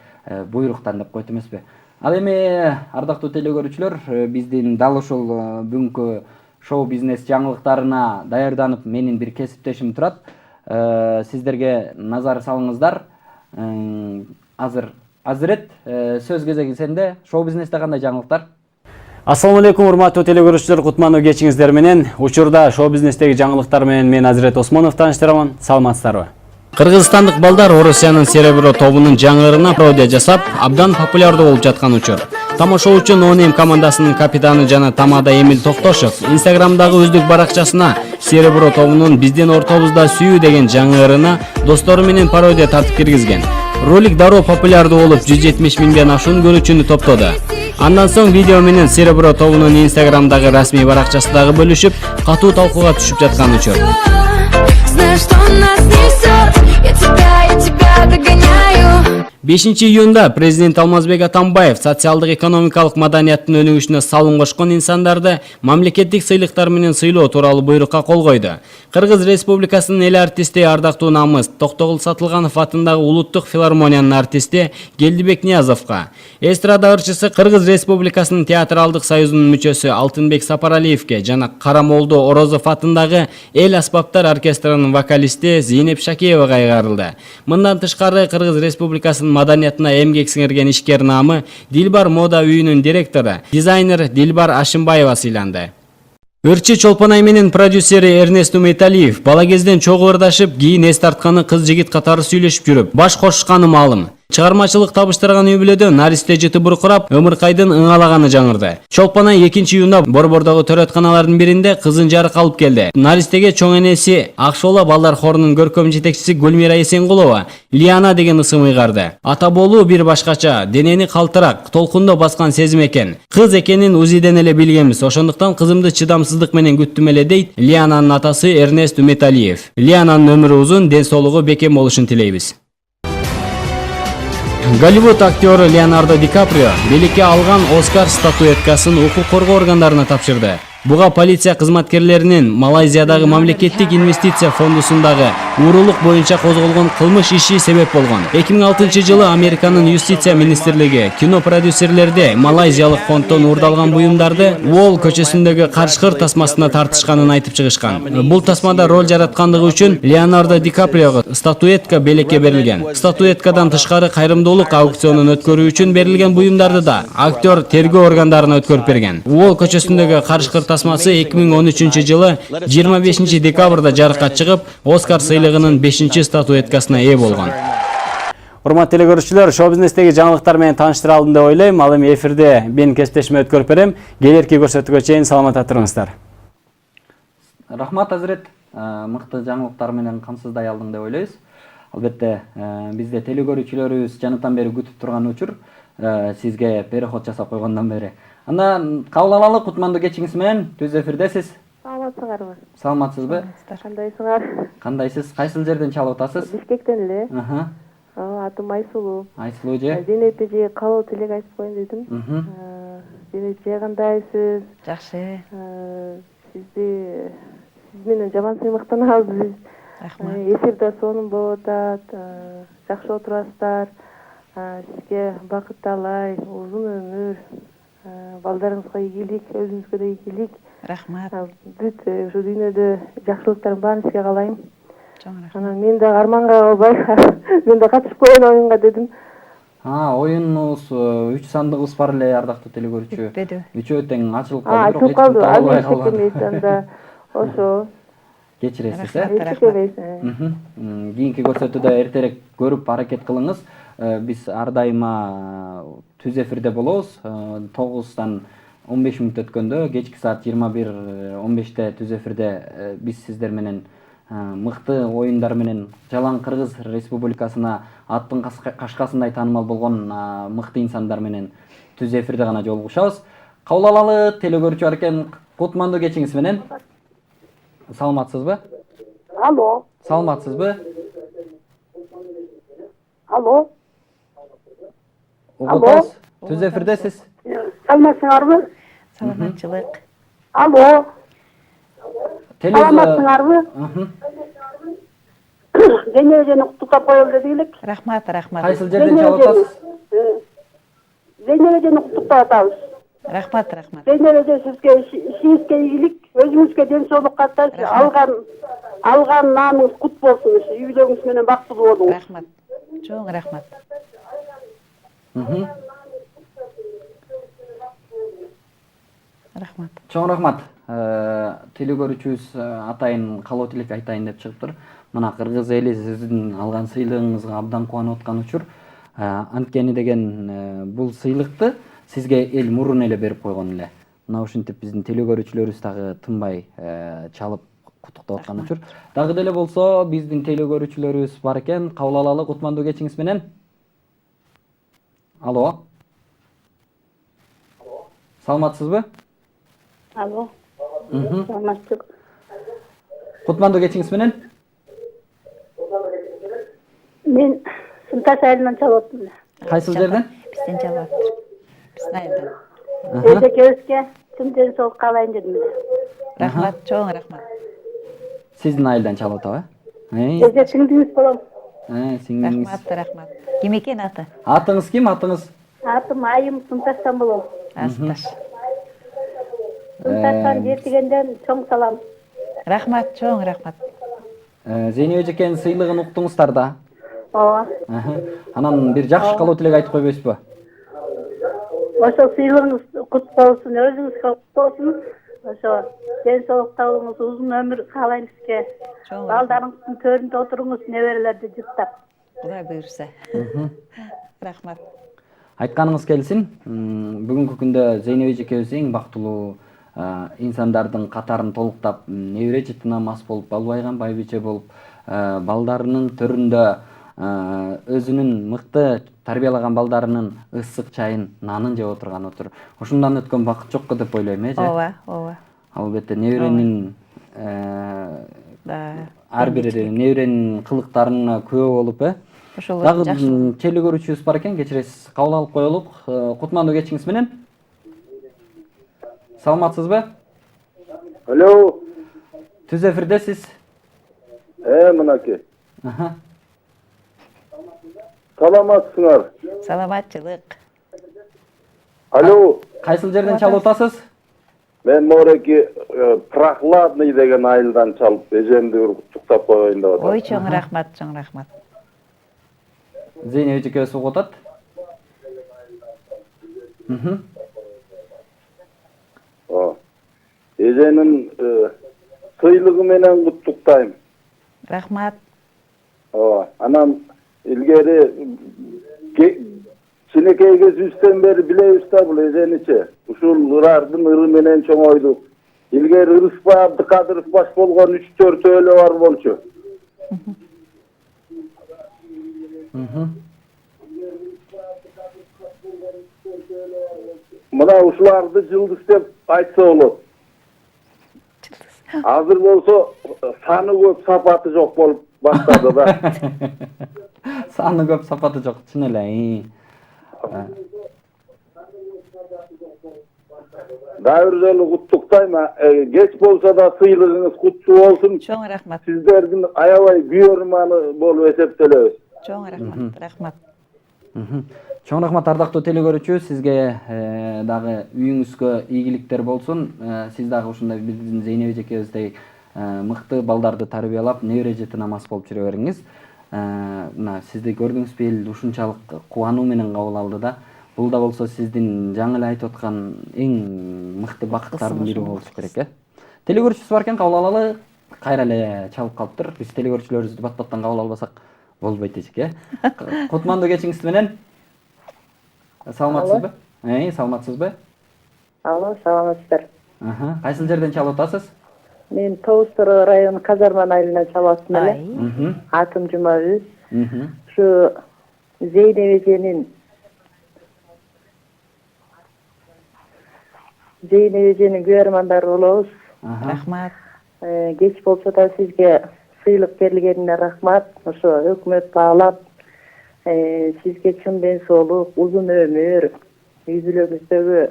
буйруктан деп койт эмеспи. Ал эми ардактуу телекөрүүчүлөр, биздин дал ушул бүгүнкү шоу бизнес жаңылыктарына даярданып менин бир кесиптешим турат. Сиздерге назар салыңыздар. Азыр Азырет, сөз кезеги сенде. Шоу бизнесте кандай жаңылыктар? Ассаламу алейкум, урматтуу телекөрүүчүлөр, кутмандуу кечиңиздер менен. Учурда шоу бизнестеги жаңылыктар менен мен Азырет Осмонов тааныштырамын. Саламатсыздарбы? Кыргызстандык балдар Орусиянын Серебро тобунун жаңырына пародия жасап, абдан популярдуу болуп жаткан учур. Тамошоочу No-Name командасынын капитаны жана тамада Эмил Токтошов Инстаграмдагы өздүк баракчасына Серебро тобунун биздин ортобузда сүйүү деген жаңырына достору менен пародия тартып киргизген. Ролик дароо популярдуу болуп 170 миңден ашуун көрүүчүнү топтоду. Андан соң видео менен Серебро тобунун Инстаграмдагы расмий баракчасындагы бөлүшүп, катуу талкууга түшүп жаткан учур. 5 июнда президент Алмазбек Атамбаев социалдык экономикалык маданияттын өнүгүшүнө салым кошкон инсандарды мамлекеттик сыйлыктар менен сыйлоо тууралуу буйрукка кол койду. Кыргыз Республикасынын эл артисти ардактуу намыс Токтогул Сатылганов атындагы улуттук филармониянын артисти Келдибек Ниязовго, эстрада ырчысы Кыргыз Республикасынын театралдык союзунун мүчөсү Алтынбек Сапаралиевге жана Карамолду Орозов атындагы эл аспаптар оркестринин вокалисти Зейнеп Шакиевага кайгарылды. Мындан тышкары Кыргыз Республикасынын маданиятына эмгек сиңирген ишкер намы Дилбар мода үйүнүн директору, дизайнер Дилбар Ашимбаева сыйланды. Өрчү Чолпонай менен продюсери Эрнест Уметалиев бала кезден чогуу ырдашып, кийин эс тартканы кыз жигит катары сүйлөшүп жүрүп, баш кошушканы маалым. Чыгармачылык табыштырган үй-бүлөдө наристе жыты буркурап, Өмүркайдын ыңалаганы жаңырды. Чолпонай 2-июнда Борбордогу төрөтканалардын биринде кызын жарык алып келди. Наристеге чоң энеси Акшола балдар хорунун көркөм жетекчиси Гүлмира Эсенгулова Лиана деген ысым ыйгарды. Ата болуу бир башкача, денени калтырак, толкундо баскан сезим экен. Кыз экенин УЗИден эле билгенбиз. Ошондуктан кызымды чыдамсыздык менен күттүм эле дейт Лиананын атасы Эрнест Уметалиев. Лиананын өмүрү узун, ден соолугу бекем болушун тилейбиз. Голливуд актёру Леонардо Ди Каприо белекке алган Оскар статуэткасын укук коргоо органдарына тапшырды. Буга полиция кызматкерлеринин Малайзиядагы мамлекеттик инвестиция фондусундагы уурулук боюнча козголгон кылмыш иши себеп болгон. 2006 жылы Американын юстиция министрлиги кино продюсерлерди Малайзиялык фонддон уурдалган буюмдарды Уолл көчөсүндөгү карышкыр тасмасына тартышканын айтып чыгышкан. Бул тасмада роль жараткандыгы үчүн Леонардо Ди Каприого статуэтка белекке берилген. Статуэткадан тышкары кайрымдуулук аукционун өткөрүү үчүн берилген буюмдарды да актер тергөө органдарына өткөрүп берген. Уолл көчөсүндөгү карышкыр тасмасы 2013 жылы 25 декабрда жарыкка чыгып, Оскар сыйлыгынын 5-статуэткасына ээ болгон. Урматтуу телекөрүүчүлөр, шоу бизнестеги жаңылыктар менен тааныштыра алдым деп ойлойм. Ал эми эфирде мен кесиптешиме өткөрүп берем. Келерки көрсөтүүгө чейин саламатта туруңуздар. Рахмат Азирет, мыкты жаңылыктар менен камсыздай алдың деп ойлойбуз. Албетте, бизде телекөрүүчүлөрүбүз жанатан бери күтүп турган учур сизге переход жасап койгондон бери. Андан кабыл алалы, кутмандуу кечиңиз менен түз эфирдесиз. Саламатсыңарбы? Саламатсызбы? Кандайсыңар? Кандайсыз? Кайсыл жерден чалып атасыз? Бишкектен эле. Атым Айсулуу. Айсулуу же? Зейнеп эже кабыл тилек айтып коеюн дедим. Зейнеп эже кандайсыз? Жакшы. Сиз менен жаман сыймыктанабыз биз. Рахмат. Эфирде сонун болуп атат. Жакшы отурасыздар. Сизге бакыт таалай, узун өмүр, балдарыңызга ийгилик, өзүңүзгө да ийгилик. Рахмат. Бүт ушу дүйнөдө жакшылыктардын баарын сизге каалайм. Чоң рахмат. Анан мен дагы арманга калбай, мен да катышып коеюн оюнга дедим. Оюнубуз 3 сандыгыбыз бар эле, ардактуу телекөрүүчү. Бүтпөдү. Үчөө тең ачылып калды, Ачылып калды. Азыр чекемейт анда. Ошо. Кечиресиз, Чекемейт. Кийинки көрсөтүүдө эртерээк көрүп аракет кылыңыз. Биз ар дайыма түз эфирде болобуз. 9-дан 15 мүнөт өткөндө кечки саат 21:15те түз эфирде биз сиздер менен мыкты оюндар менен Жалаң Кыргыз Республикасына аттын кашкасындай таанымал болгон мыкты инсандар менен түз эфирде гана жолугушабыз. Кабыл алалы, телекөрүүчү экен, кутмандуу кечиңиз менен. Саламатсызбы? Алло. Саламатсызбы? Алло. Угутабыз. Түз эфирдесиз. Саламатсыңарбы? Саламатчылык. Алло. Саламатсыңарбы? Зейнеп эжени куттуктап коелу дедик элек. Рахмат, рахмат. Кайсыл жерден чалып атасыз? Зейнеп эжени куттуктап атабыз. Рахмат, рахмат. Зейнеп эже сизге ишиңизге ийгилик, өзүңүзгө ден соолук каттайсыз. Алган наамыңыз кут болсун. Үй бүлөгүңүз менен бактылуу болуңуз. Рахмат. Чоң рахмат. Рахмат. Чоң рахмат. Телекөрүүчүбүз атайын калоо тилек айтайын деп чыгыптыр. Мына кыргыз эли сиздин алган сыйлыгыңызга абдан кубанып аткан учур. Анткени деген бул сыйлыкты сизге эл мурун эле берип койгон эле. Мына ушинтип биздин телекөрүүчүлөрүбүз дагы тынбай чалып куттуктап аткан учур. Дагы деле болсо биздин телекөрүүчүлөрүбүз бар экен. Кабыл алалы, кутмандуу кечиңиз менен. Алло. Саламатсызбы? Алло. Саламатчылык. Кутмандуу кечиңиз менен. Мен Сынташ айылынан чалып аттым. Кайсыл жерден? Бизден чалып аттыр. Биздин айылдан. Эжекебизге чын ден соолук каалайын дедим эле. Рахмат, чоң рахмат. Сиздин айылдан чалып атабы? Эже сиңдиңиз болом. Сиңдиңиз. Рахмат, рахмат. Ким экен аты? Атыңыз ким? Атыңыз? Атым Айым Сынташтан болом. Асташ. Сынташтан жетигенден чоң салам. Рахмат, чоң рахмат. Зейнеп эжекенин сыйлыгын уктуңуздар да. Ооба. Анан бир жакшы калоо тилек айтып койбойсузбу? Ошо сыйлыгыңыз кут болсун, өзүңүзгө кут болсун. Ошо ден соолук табыңыз, узун өмүр каалайм сизге. Балдарыңыздын төрүндө отуруңуз, неберелерди жыттап. Кудай буйрса. Рахмат. Айтканыңыз келсин. Бүгүнкү күндө Зейнеп эжекебиз эң бактылуу инсандардын катарын толуктап, небере жытына мас болуп, балбайган байбиче болуп, балдарынын төрүндө өзүнүн мыкты тарбиялаган балдарынын ысык чайын, нанын жеп отурган отур. Ушундан өткөн бакыт жокко деп ойлойм, же? Ооба, ооба. Албетте неберенин ар бир неберенин кылыктарына күбө болуп, Ошол дагы жакшы. телекөрүүчүбүз бар экен, кечиресиз. Кабыл алып коелук. Кутмандуу кечиңиз менен. Саламатсызбы? Алло. Түз эфирдесиз. Мынакей. Саламатсыңар. Саламатчылык. Алло. Кайсыл жерден чалып атасыз? Мен мореки Прохладный деген айылдан чалып, эжемди куттуктап коеюн деп атам. Ой, чоң рахмат, чоң рахмат. Зейнеп эжекебиз угуп атат. Эженин сыйлыгы менен куттуктайм. Рахмат. Анан ilgari Çinekeyge üstten beri bileyüz da bu ezeniçe. Uşul ırardın ırı menen çoğoyduk. İlgari Irıspay Abdыкadırov baş bolgon 3-4 öyle var bolçu. Mına uşulardı Yıldız dep aytsa bolot. Hazır bolsa sanı köp sapatı jok bolup başladı da. Sаны көп, сапаты жок, чын эле. Dayır jolu kutuktayma. Geç bolsa da sıylığınız kutlu olsun. Çoğun rahmat. Sizlerden ayabay güyormanı bolup eseptelebиз. Çoğun rahmat. Rahmat. Чоң рахмат ардактуу телекөрүүчү, сизге дагы үйүңүзгө ийгиликтер болсун. Сиз дагы ушундай биздин Зейнеп эжекебиздей мыкты балдарды тарбиялап, небере жети намаз болуп жүрө бериңиз. Мына сизди көрдүңүзбү, эл ушунчалык кубануу менен кабыл алды да. Бул да болсо сиздин жаңы эле айтып аткан эң мыкты бакыттардын бири болуш керек, Телекөрүүчүсү бар экен, кабыл алалы. Кайра эле чалып калыптыр. Биз телекөрүүчүлөрүбүздү баттан кабыл албасак болбойт эчек, Кутмандуу кечиңиз менен. Саламатсызбы? Саламатсызбы? Алло, саламатсыздар. Кайсыл жерден чалып атасыз? Мен Тоостор району Казарман айылынан чалып атам эле. Атым Жумабүз. Ушу Зейнеп эженин күйөрмандары болобуз. Rahmat. Geç bolsa da sizge sыйлык берилгенине рахмат. Ошо өкмөт баалап, sizge чын ден соолук, uzun ömür, yüzülөрүңүздөгү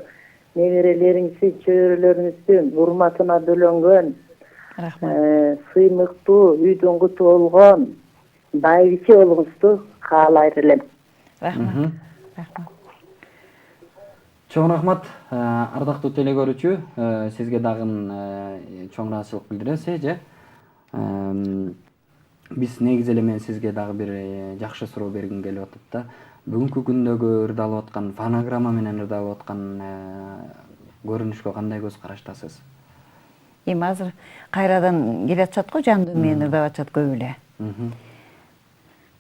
неберелериңиздин, чөбөрөлөрүңүздүн урматына бөлөнгөн, сыймыктуу, үйдүн куту болгон байбиче болуңузду каалайр элем. Rahmat. Rahmat. Чоң рахмат, ардактуу телекөрүүчү, сизге дагы чоң ыраазычылык билдиребиз, же. Биз негизи эле мен сизге дагы бир жакшы суроо бергим келип атат да. Бүгүнкү күндөгү ырдалып аткан фонограмма менен ырдалып аткан көрүнүшкө кандай көз караштасыз? Эми азыр кайрадан келе атышат го, жандуу менен ырдап атышат көп эле.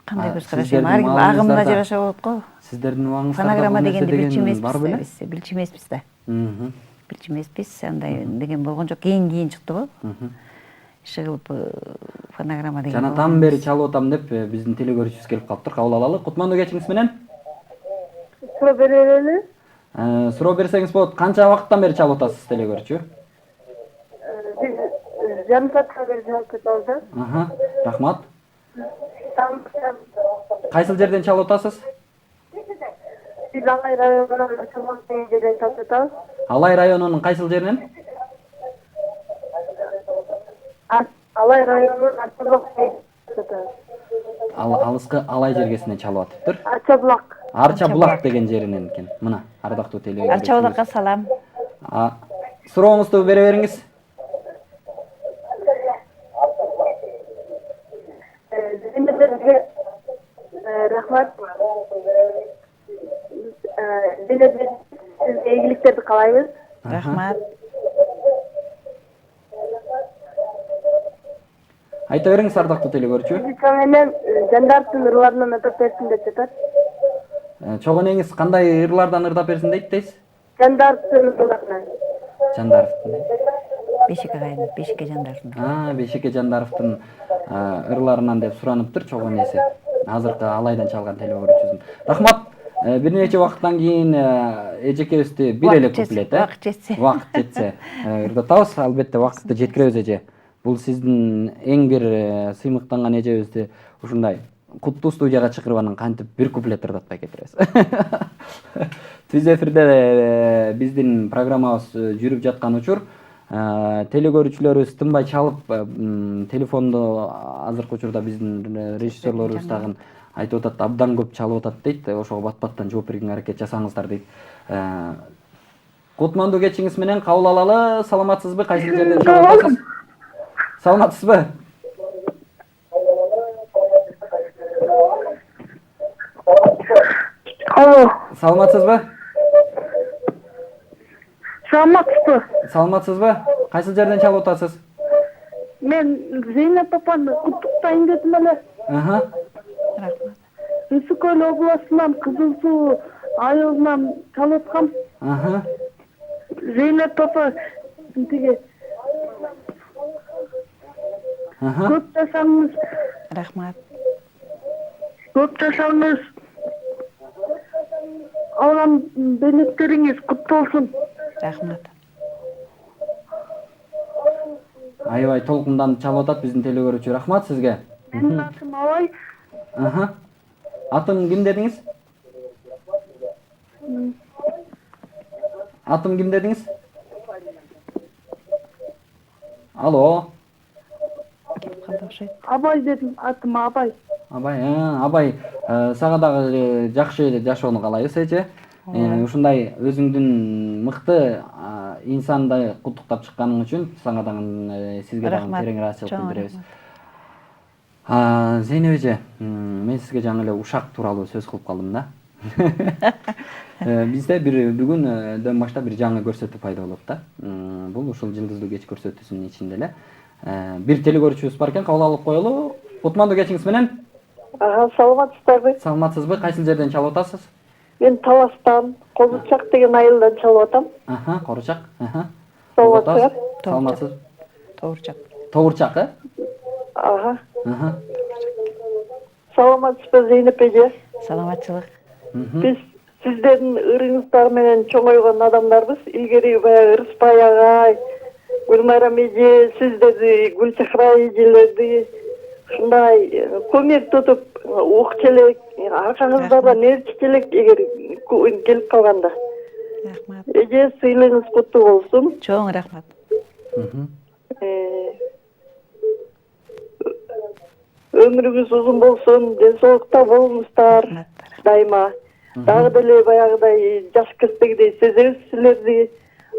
Кандай көз караш? Ар ким агымына жараша болот го. Сиздердин убагыңызда Фонограмма дегенди билчү эмеспиз? Билчү эмеспиз, андай деген болгон жок. Кийин чыкты го. Иши кылып фонограмма деген. Жанатан бери чалып атам деп биздин телекөрүүчүбүз келип калыптыр. Кабыл алалы. Кутмандуу кечиңиз менен. Суроо берели? Суроо берсеңиз болот. Канча убакыттан бери чалып атасыз телекөрүүчү? Жарым саатка бери чалып атабыз. Рахмат. Кайсыл жерден чалып атасыз? Биз Алай районунун жерден чалып атабыз. Алай районунун кайсыл жеринен? Алай районунун Алыскы Алай жергесинен чалып атыптыр. Арча Булак деген жеринен экен. Мына ардактуу телекөрүүчү. Арча Булакка салам. Сурооңузду бере бериңиз. Рахмат. Сизге ийгиликтерди каалайбыз. Рахмат. Айта бериңиз ардактуу телекөрүүчү. Менен жандардын ырларынан ырдап берсин деп жатат. Чогуу энеңиз кандай ырлардан ырдап берсин дейсиз? Жандардын ырларынан. Жандаровдун. Бешеке Жандаровдун. Бешеке Жандаровдун ырларынан деп сураныптыр чогуу энеси. Азыркы Алайдан чалган телекөрүүчүсүн. Рахмат. Бир нече убакыттан кийин эжекебизди бир эле куплет, Вакыт жетсе ырдатабыз. Албетте вакытты жеткиребиз эже. Бул сиздин эң бир сыймыктанган эжебизди ушундай куттуу студияга чакырып анан кантип бир куплет ырдатпай кетиребиз. Түз эфирде биздин программабыз жүрүп жаткан учур телекөрүүчүлөрүбүз тынбай чалып телефонду азыркы учурда биздин режиссерлорубуз дагы айтып атат, абдан көп чалып атат дейт. Ошого бат-баттан жооп берүүгө аракет жасаңыздар дейт. Кутмандуу кечиңиз менен кабыл алалы. Саламатсызбы? Кайсы жерден чалып атасыз? Саламатсызбы? Алло. Саламатсызбы? Саламатсызбы? Кайсы жерден чалып атасыз? Мен Зейнеп апаны куттуктайын дедим эле. Төркөл областынан Кызыл Суу айылынан чалып аткам. Зейнеп Топа тиги. Көп жашаңыз. Рахмат. Көп жашаңыз. Алган белектериңиз куттуу болсун. Рахмат. Аябай толкунданып чалып атат биздин телекөрүүчү. Рахмат сизге. Менин атым Абай. Атым ким дедиңиз? Атым ким дедиңиз? Алло. Абай дедим, атым Абай. Абай, сага дагы жакшы жашоону каалайбыз, эже. Ушундай өзүңдүн мыкты инсанды куттуктап чыкканың үчүн сага дагы сизге дагы терең ыраазычылык билдиребиз. Зейнеп эже, мен сизге жаңы эле ушак тууралуу сөз кылып калдым да. Бизде бүгүндөн баштап бир жаңы көрсөтүү пайда болот да. Бул ушул Жылдыздуу кеч көрсөтүүсүнүн ичинде эле бир телекөрүүчүбүз бар экен, кабыл алып коелу. Кутмандуу кечиңиз менен. Саламатсыздарбы? Саламатсызбы? Кайсыл жерден чалып атасыз? Мен Таластан, Козучак деген айылдан чалып атам. Коручак. Саламатсыздар? Саламатсыз. Тоорчак. Тоорчак, Саламатсызбы Зейнеп эже? Саламатчылык. Биз сиздердин ырыңыздар менен чоңойгон адамдарбыз. Илгери баягы Ырыспай агай, Гүлмайрам эже, сиздерди, Гүлчахра эжелерди ушундай көмөк тутуп, укчелек, аркаңыздардан эрчичелек эгер келип калганда. Рахмат. Эже, сыйлыгыңыз куттуу болсун. Чоң рахмат. Өмүрүңүз узун болсун, ден соолукта болуңуздар дайыма. Дагы деле баягыдай жаш кездегидей сезебиз силерди.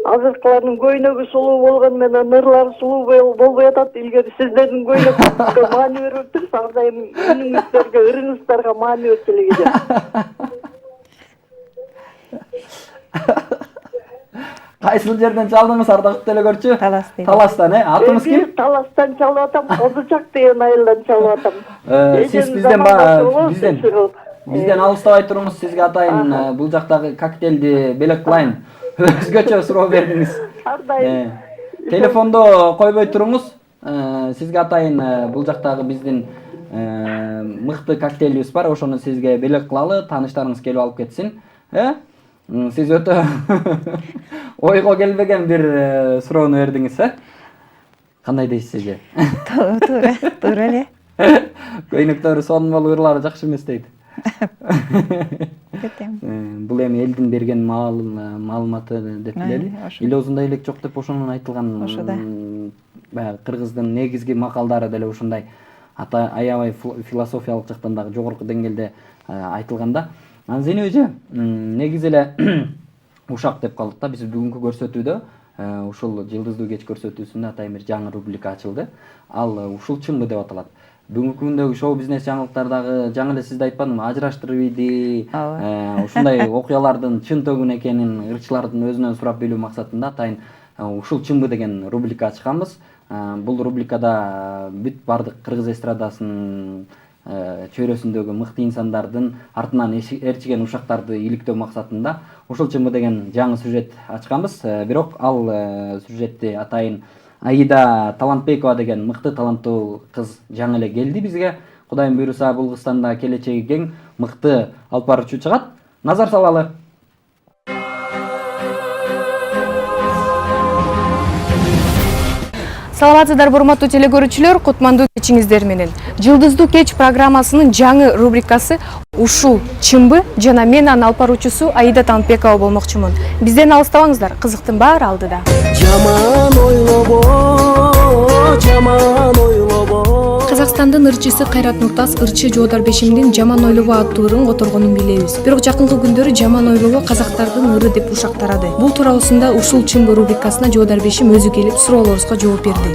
Азыркылардын көйнөгү сулуу болгону менен ырлары сулуу болбой атат. Илгери сиздердин көйнөккө маани берип туруп, ар дайым үнүңүздөргө, ырыңыздарга маани берип эле. Кайсыл жерден чалдыңыз, ардактуу телекөрүүчү? Таластан. Таластан, Атыңыз ким? Таластан чалып атам, Козучак деген айылдан чалып атам. Сиз бизден алыстабай туруңуз, сизге атайын бул жактагы коктейлди белек кылайын. Өзгөчө суроо бердиңиз. Ар дайым. Телефондо койбой туруңуз. Сизге атайын бул жактагы биздин мыкты коктейлибиз бар, ошону сизге белек кылалы, тааныштарыңыз келип алып кетсин. Сиз өтө ойго келбеген бир суроону бердиңиз, Кандай дейсиз эже? Туура эле. Көйнөктөрү сонмолуу, ырлары жакшы эмес дейт. Бул эми элдин берген маалыматы деп билели. Эл оозунда элек жок деп ошонун айтылган. Ошода. Баягы кыргыздын негизги макалдары деле ушундай аябай философиялык жактан дагы жогорку деңгээлде айтылганда. Зейнеп эже, негизи эле ушак деп калдык да. Биз бүгүнкү көрсөтүүдө ушул Жылдыздуу кеч көрсөтүүсүндө атайын бир жаңы рубрика ачылды. Ал ушул чынбы деп аталат. Бүгүнкү күндөгү шоу бизнес жаңылыктардагы жаңы эле сизде айтпадымбы, ажыраштырып ийди. Ушундай окуялардын чын төгүн экенин ырчылардын өзүнөн сурап билүү максатында атайын ушул чынбы деген рубрика ачканбыз. Бул рубрикада бүт бардык кыргыз эстрадасынын чөйрөсүндөгү мыкты инсандардын артынан ээрчиген ушактарды иликтөө максатында ушул чынбы деген жаңы сюжет ачканбыз. Бирок ал сюжетти атайын Аида Талантбекова деген мыкты таланттуу кыз жаңы эле келди бизге. Кудайым буйруса бул кыздан да келечеги кең мыкты алып баруучу чыгат. Назар салалы. Саламатсыздарбы, урматтуу телекөрүүчүлөр, кутмандуу кечиңиздер менен. Жылдыздуу кеч программасынын жаңы рубрикасы ушул чынбы жана мен анын алып баруучусу Аида Талантбекова болмокчумун. Бизден алыстабаңыздар, кызыктын баары алдыда. Жаман ойлобо, жаман ойлобо. Казакстандын ырчысы Кайрат Нуртас ырчы Жоодар Бешимдин Жаман ойлобо аттуу ырын которгонун билебиз. Бирок жакынкы күндөрү жаман ойлобо казактардын ыры деп ушак тарады. Бул тууралуусунда ушул чынбы рубрикасына Жоодар Бешим өзү келип суроолорубузга жооп берди.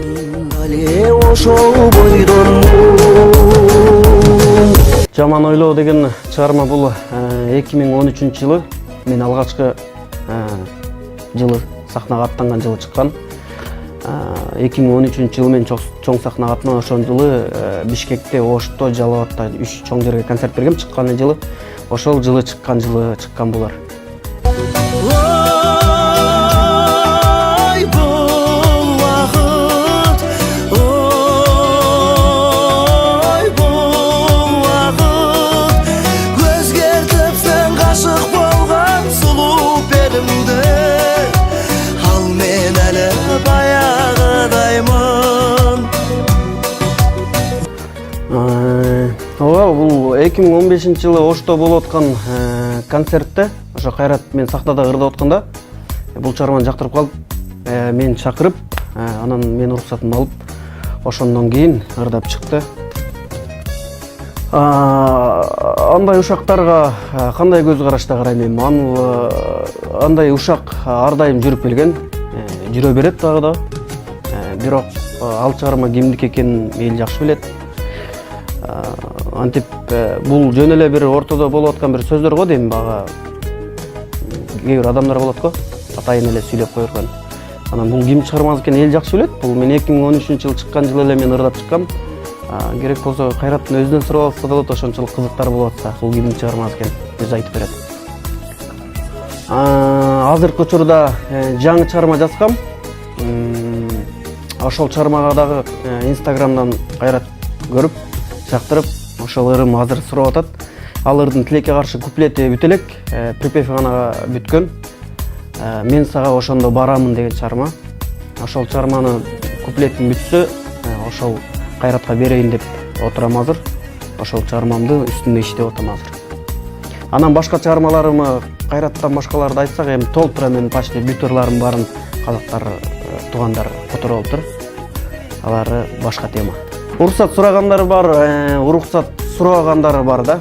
Жаман ойлоо деген чыгарма бул 2013-жылы мен алгачкы жылы сахнага аттанган жылы чыккан. 2013 мен чоң сахнага аттанып ошол жылы Бишкекте, Ошто, Жалал Абадта 3 чоң жерге концерт бергем. Чыккан жылы ошол жылы чыккан булар. Бул 2015 жылы Ошто болуп аткан концертте ошо Кайрат мен сахнада ырдап атканда бул чыгарманы жактырып калып, мени чакырып, анан мен уруксатымды алып, ошондон кийин ырдап чыкты. Андай ушактарга кандай көз карашта карайм эми? Андай ушак ар дайым жүрүп келген, жүрө берет дагы да. Бирок ал чыгарма кимдики экенин эл жакшы билет. Антип бул жөн эле бир ортодо болуп аткан бир сөздөр го дейм, бага кээ бир адамдар болот го, атайын эле сүйлөп койгон. Анан бул ким чыгармасы экенин эл жакшы билет. Бул мен 2013 жылы чыккан жылы эле мен ырдап чыккам. Керек болсо Кайраттын өзүнөн сурап алса да болот, ошончолук кызыктар болуп атса, бул кимдин чыгармасы экенин өзү айтып берет. Азыркы учурда жаңы чыгарма жазгам. Ошол чыгармага дагы Инстаграмдан Кайрат көрүп, чактырып, ошол ырым азыр сурап атат. Ал ырдын тилекке каршы куплети бүт элек, припев гана бүткөн. Мен сага ошондо барамын деген чыгарма. Ошол чыгарманы куплетин бүтсө, ошол Кайратка берейин деп отурам азыр. Ошол чыгармамды үстүндө иштеп атам азыр. Анан башка чыгармаларымы Кайраттан башкаларды айтсак, эми толтура мен почти бүт ырларым барын казактар, туугандар которуп алыптыр. Алары башка тема. Уруксат сурагандар бар, уруксат сурабагандары бар да.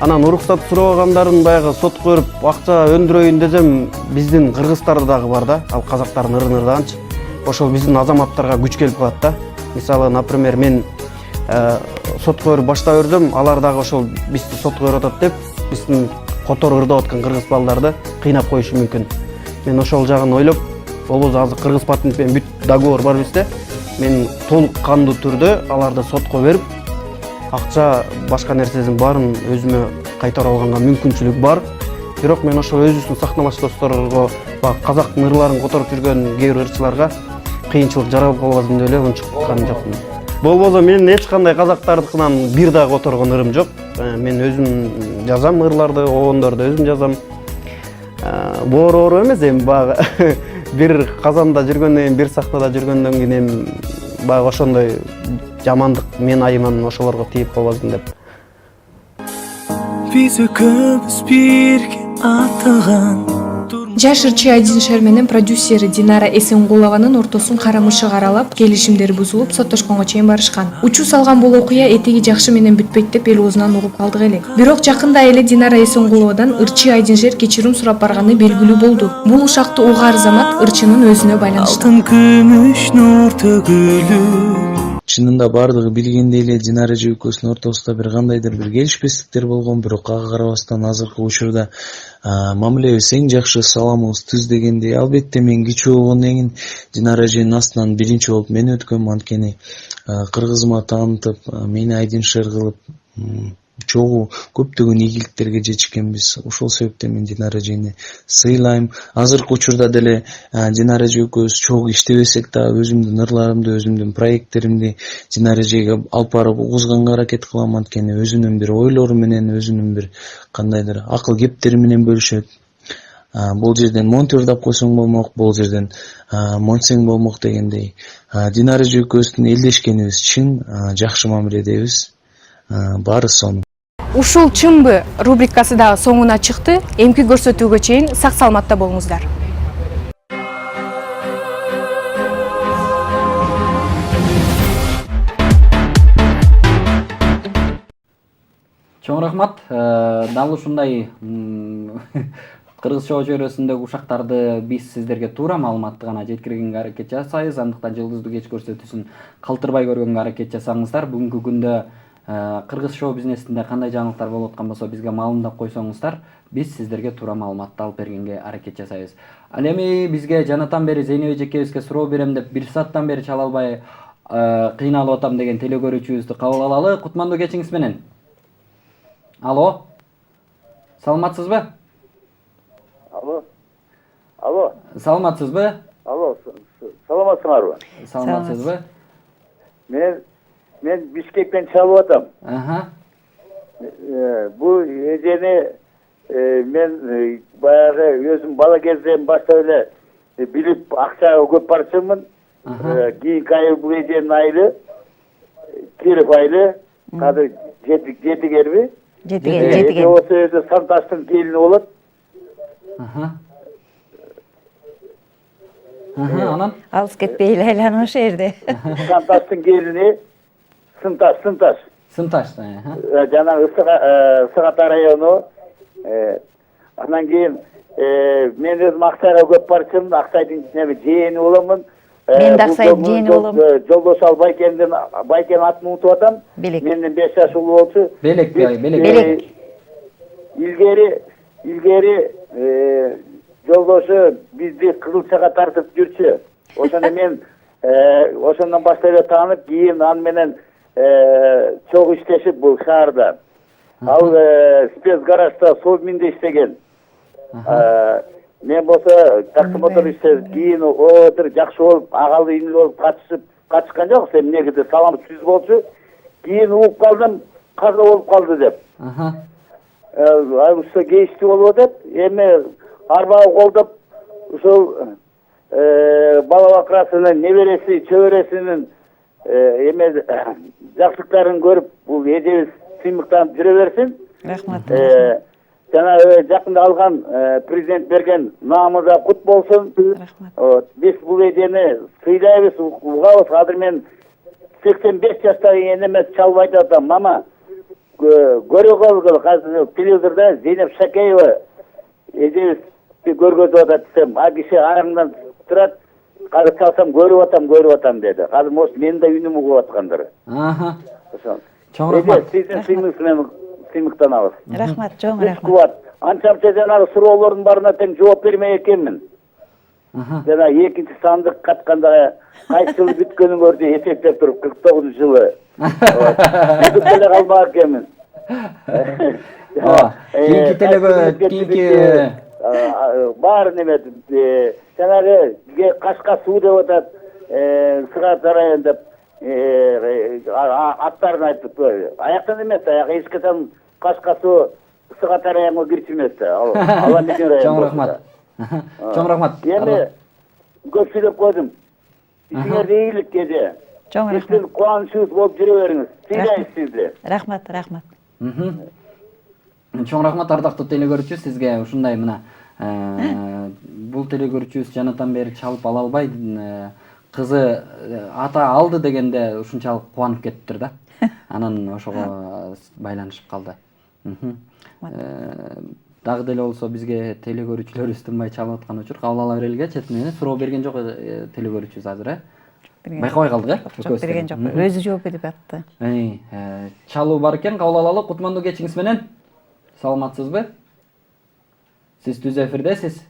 Анан уруксат сурабагандарын баягы сотко берип акча өндүрөйүн десем, биздин кыргыздарда дагы бар да. Ал казактардын ырын ырдаганчы. Ошол биздин азаматтарга күч келип калат да. Мисалы, например, мен сотко берип баштап өрдөм, алар дагы ошол бизди сотко берип атат деп, биздин котор ырдап аткан кыргыз балдарды кыйнап коюшу мүмкүн. Мен ошол жагын ойлоп, болбосо азыр кыргыз патентпен бүт договор бар бизде. Мен толук кандуу түрдө аларды сотко берип, акча башка нерсесин баарын өзүмө кайтарып алганга мүмкүнчүлүк бар. Бирок мен ошол өзүбүздүн сахналаш досторго, казактын ырларын которуп жүргөн кээ бир ырчыларга кыйынчылык жаралып калбасын деп эле унчуккан жокмун. Болбосо мен эч кандай казактардыкынан бир да которгон ырым жок. Мен өзүм жазам ырларды, обондорду өзүм жазам. Боору эмес эми баягы бир казанда жүргөндөн кийин, бир сахнада жүргөндөн кийин эми баягы ошондой жамандык мен айыман ошолорго тийип калбасын деп. Биз экөөбүз бирге атаган Жаш ырчы Айдиншер менен продюсери Динара Эсенгулованын ортосун карамышык аралап, келишимдери бузулуп, соттошконго чейин барышкан. Учуу салган бул окуя этеги жакшы менен бүтпөйт деп эл оозунан угуп калдык элек. Бирок жакында эле Динара Эсенгуловадан ырчы Айдиншер кечирим сурап барганы белгилүү болду. Бул ушакты угаар замат ырчынын өзүнө байланыштуу. Алтын күмүш нур төгүлүп чынында бардыгы билгендей эле Динара эжебикөбүздүн ортосунда бир кандайдыр бир келишпестиктер болгон, бирок ага карабастан азыркы учурда мамилебиз эң жакшы, саламыбыз түз дегендей. Албетте мен кичүү болгондон кийин Динара эженин астынан биринчи болуп мен өткөм, анткени кыргызыма таанытып, мени Айдиншер кылып чогуу көптөгөн ийгиликтерге жетишкенбиз. Ошол себептен мен Динара эжени сыйлайм. Азыркы учурда деле Динара эжебикөбүз чогуу иштебесек да, өзүмдүн ырларымды, өзүмдүн проекттеримди Динара эжеге алып барып угузганга аракет кылам, анткени өзүнүн бир ойлору менен, өзүнүн бир кандайдыр акыл кептери менен бөлүшөт. Бул жерден монтёрдап койсоң болмок, бул жерден монтсең болмок дегендей. Динара эжебикөбүздүн элдешкенибиз чын, жакшы мамиледебиз. Баары сонун. Ушул чынбы рубрикасы дагы соңуна чыкты. Эмки көрсөтүүгө чейин сак саламатта болуңуздар. Чоң рахмат. Дал ушундай кыргыз чогуу чөйрөсүндөгү ушактарды биз сиздерге туура маалыматты гана жеткиргенге аракет жасайбыз. Андыктан жылдыздуу кеч көрсөтүүсүн калтырбай көргөнгө аракет жасаңыздар. Бүгүнкү күндө Кыргыз шоу бизнесинде кандай жаңылыктар болуп аткан болсо бизге маалымдап койсоңуздар, биз сиздерге туура маалыматты алып бергенге аракет жасайбыз. Ал эми бизге жанатан бери Зейнеп эжекебизге суроо берем деп 1 сааттан бери чала албай кыйналып атам деген телекөрүүчүбүздү кабыл алалы. Кутмандуу кечиңиз менен. Алло. Саламатсызбы? Алло. Саламатсызбы? Алло, саламатсыңарбы? Саламатсызбы? Мен Бишкектен чалып атам. Бул эжени мен баягы өзүм бала кезден баштап эле билип акча көп барчымын. Кийинки айы бул эженин айылы Киров айылы, кадыр жетигерби? Жетиген. Осы өзү Санташтын келини болот. Анан Алыс кетпей айланып ошо жерде. Санташтын келини Сынташ. Сынташ. Жанагы Ысык Ата району. Анан кийин мен өзүм Аксайга көп барчымын. Аксайдын ичине жээни боламын. Мен да Аксайдын жээни болом. Жолдошал Байкен атын унутуп атам. Менден 5 жаш улуу болчу. Белек. Илгери жолдошу бизди Кызылчага тартып жүрчү. Ошондо мен ошондон баштап эле таанып, кийин аны менен чогуу иштешип бул шаарда. Ал спецгаражда совминде иштеген. Мен болсо такси мотор иштеп, кийин отур жакшы болуп, агалы инил болуп качышкан жок, сен негизи салам түз болчу. Кийин угуп калдым, каза болуп калды деп. Ушул кейиштүү болуп атат. Эми арбагы колдоп ушул бала бакырасынын небереси, чөбөрөсүнүн эме жакшылыктарын көрүп, бул эжебиз сыймыктанып жүрө берсин. Рахмат. Жана жакында алган президент берген наамы кут болсун. Рахмат. Биз бул эжени сыйлайбыз, угабыз. Азыр мен 85 жаштагы энеме чалып айтып атам: "Мама, көрө калгыл, азыр телевизордо Зейнеп Шакеева эжебизди көргөзүп атат" десем, а киши араңдан турат, "Азыр чалсам көрүп атам" деди. Азыр может менин да үнүм угуп аткандыр. Чоң рахмат. Сиздин сыймыктанабыз. Рахмат, чоң рахмат. Кубат. Анча-мынча жанагы суроолордун баарына тең жооп бермей экенмин. Жана экинчи сандык катканда кайсы жылы бүткөнүңөрдү эсептеп туруп 49-жылы. Бүтүп эле калмак экенмин. Кийинки баары неме жанагы Кашка суу деп атат, Сыгат район деп аттарын айтып, аяктан эмес, аяк эшкетен Кашка суу Сыгат районго кирчү эмес. Ала менен район. Чоң рахмат. Чоң рахмат. Эми көп сүйлөп койдум. Сиңерге ийгилик эже. Чоң рахмат. Сиздин кубанычыңыз болуп жүрө бериңиз. Сыйлайбыз сизди. Рахмат. Чоң рахмат, ардактуу телекөрүүчү, сизге ушундай мына бул телекөрүүчүбүз жанатан бери чалып ала албай, кызы ата алды дегенде ушунчалык кубанып кетиптир да. Анан ошого байланышып калды. Дагы деле болсо бизге телекөрүүчүлөрүбүз тынбай чалып аткан учур кабыл ала берелиге. Четинен суроо берген жок телекөрүүчүбүз азыр, байкабай калдык, Жок берген жок. Өзү жооп берип атты. Чалуу бар экен, кабыл алалы. Кутмандуу кечиңиз менен. Саламатсызбы? Сиз түз эфирдесиз.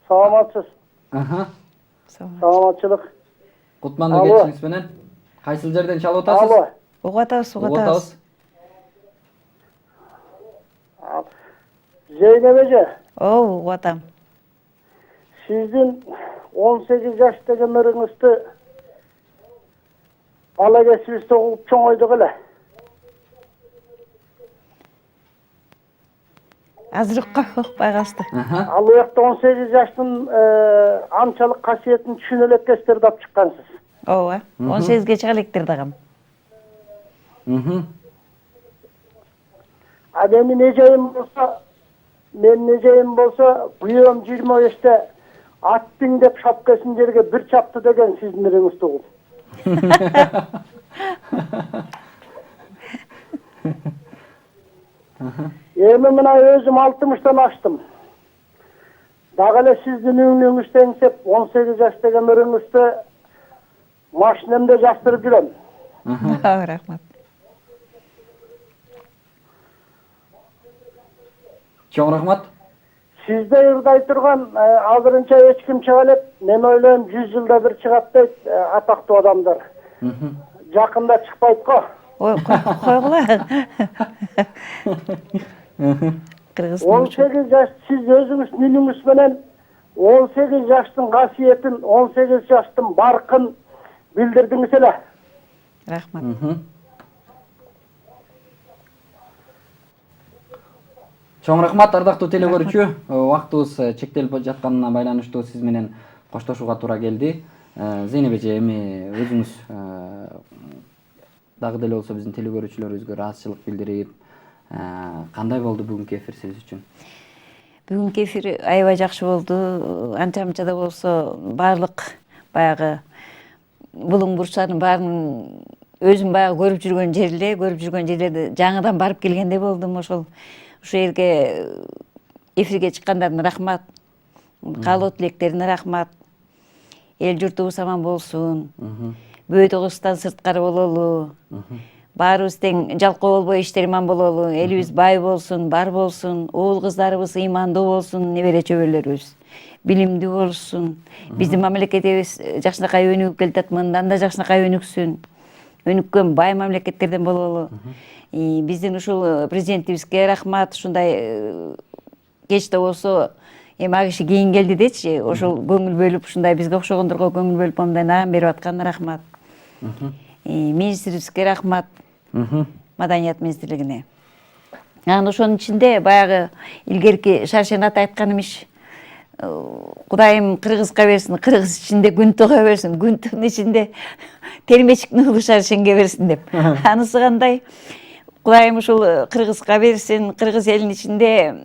Саламатсыз. Саламатчылык. Кутмандуу кечиңиз менен. Кайсыл жерден чалып атасыз? Угуп атабыз. Зейнеп эже. Угуп атам. Сиздин 18 жаштагы ырыңызды бала кезибизде угуп чоңойдук эле. Азырыкка укпай калышты. Ал уякта 18 жаштын анчалык касиетин түшүнө элеккестерди алып чыккансыз. Ооба. 18ге чыга электир дагам. А менин эжейим болсо, күйөөм 25-те аттың деп шапкасын жерге бир чапты деген сиздин ырыңызды угуп. Эми мына өзүм 60-тан аштым. Дагы эле сиздин үңүңүздү эңсеп 18 жаштагы ырыңызды машинемде жаштырып жүрөм. Рахмат. Чоң рахмат. Sizde ырдай турган азырынча эч ким чыга элек. Мен ойлойм 100 жылда бир чыгат дейт атактуу адамдар. Жакында чыкпайт го. Ой, койгула. 18 жаш сиз өзүңүз үнүңүз менен 18 жаштын касиетин, 18 жаштын баркын билдирдиңиз эле. Рахмат. Чоң рахмат, ардактуу теле көрүүчү. Убактыбыз чектелип жатканына байланыштуу сиз менен коштошууга туура келди. Зейнеп эже, эми өзүңүз дагы деле болсо биздин теле көрүүчүлөрүбүзгө ыраазычылык билдирип, кандай болду бүгүнкү эфир сиз үчүн? Бүгүнкү эфир аябай жакшы болду. Анча-мынча да болсо баардык баягы булуң бурчтардын баарын өзүм баягы көрүп жүргөн жерлерди жаңыдан барып келгендей болдум. Ошол жерге эфирге чыккандардын рахмат. Каалоо тилектерине рахмат. Эл журтубуз аман болсун. Бөөдөгүстан сырткары бололу. Баарыбыз тең жалкоо болбой иштериман бололу. Элибиз бай болсун, бар болсун. Уул кыздарыбыз ыймандуу болсун, небере чөбөлөрүбүз билимдүү болсун. Биздин мамлекетибиз жакшынакай өнүгүп келатат, мындан да жакшынакай өнүксүн. Өнүккөн бай мамлекеттерден бололу. Биздин ушул президентибизге рахмат. Ушундай кечте болсо эми ал киши кийин келди дечи, ошол көңүл бөлүп ушундай бизге окшогондорго көңүл бөлүп мындай наам берип атканына рахмат. Министрибизге рахмат. Маданият министрлигине. Анан ошонун ичинде баягы илгерки Шаршен ата айткан имиш. Кудайым кыргызга берсин, кыргыз ичинде күн тога берсин, күнтүн ичинде термечиктин уулу Шаршенге берсин деп. Анысы кандай? Кудайым ушул кыргызга берсин, кыргыз элинин ичинде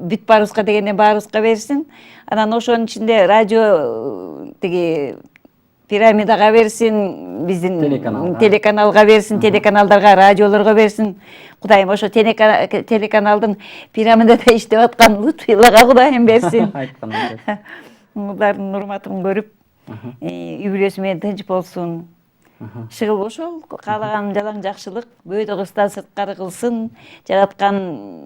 бүт баарыбызга дегенден баарыбызга берсин. Анан ошонун ичинде радио тиги пирамидага берсин, биздин телеканалга берсин, телеканалдарга, радиолорго берсин. Кудайым ошо телеканалдын пирамидада иштеп аткан Лутфилага Кудайым берсин. Улдардын урматын көрүп, үй бүлөсү менен тынч болсун. Шыгыл ошол каалаган жалаң жакшылык бөөдө кыздан сырткары кылсын. Жараткан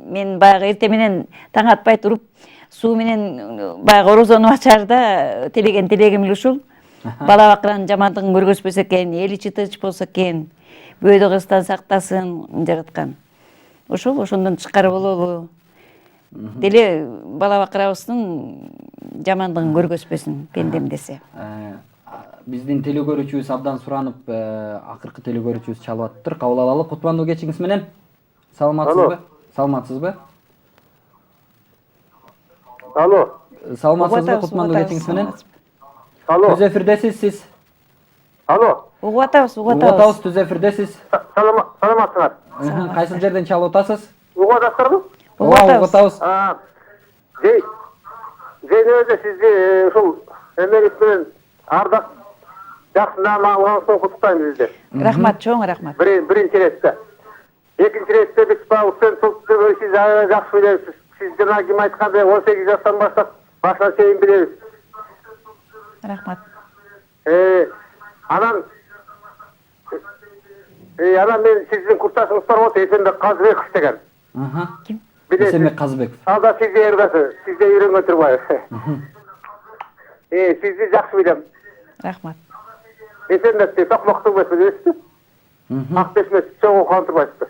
мен баягы эртең менен таң атпай туруп, суу менен баягы орозону ачаарда телеген телегим эле ушул. Бала бакыран жамандыгын көргөзбөсө экен, эл ичи тынч болсо экен, бөөдө кыздан сактасын жараткан. Ошондон тышкары бололу. Деле бала бакырабыздын жамандыгын көргөзбөсүн пендем десе. Биздин теле көрүүчүбүз абдан суранып, акыркы теле көрүүчүбүз чалып атыптыр. Кабыл алалы. Кутмандуу кечиңиз менен. Саламатсызбы? Саламатсызбы? Алло. Саламатсызбы? Кутмандуу кечиңиз менен. Алло. Түз эфирдесиз сиз. Алло. Угуп атабыз, түз эфирдесиз. Саламатсыңар. Кайсы жерден чалып атасыз? Угуп атасыздарбы? Угуп атабыз. Жейнебеде сизди ушул эмелик менен ардак жакшы наам алганыңызды куттуктайм сизди. Рахмат, чоң рахмат. Биринчи иретте. Экинчи иретте биз Улсен сиз жакшы билебиз. Сиз жана ким айткандай 18 жаштан баштап башына чейин билебиз. Рахмат. Анан мен сиздин курсташыңыз бар болот, Эсенбек Казыбеков деген. Ким? Эсенбек Казыбеков. Ал да сизде ырдасы, сизде үйрөнгөн турбайбы. Сизди жакшы билем. Рахмат. Эсенбекти токмоктук эмес билесизби? Ак бешмес чоң окуган турбайсызбы?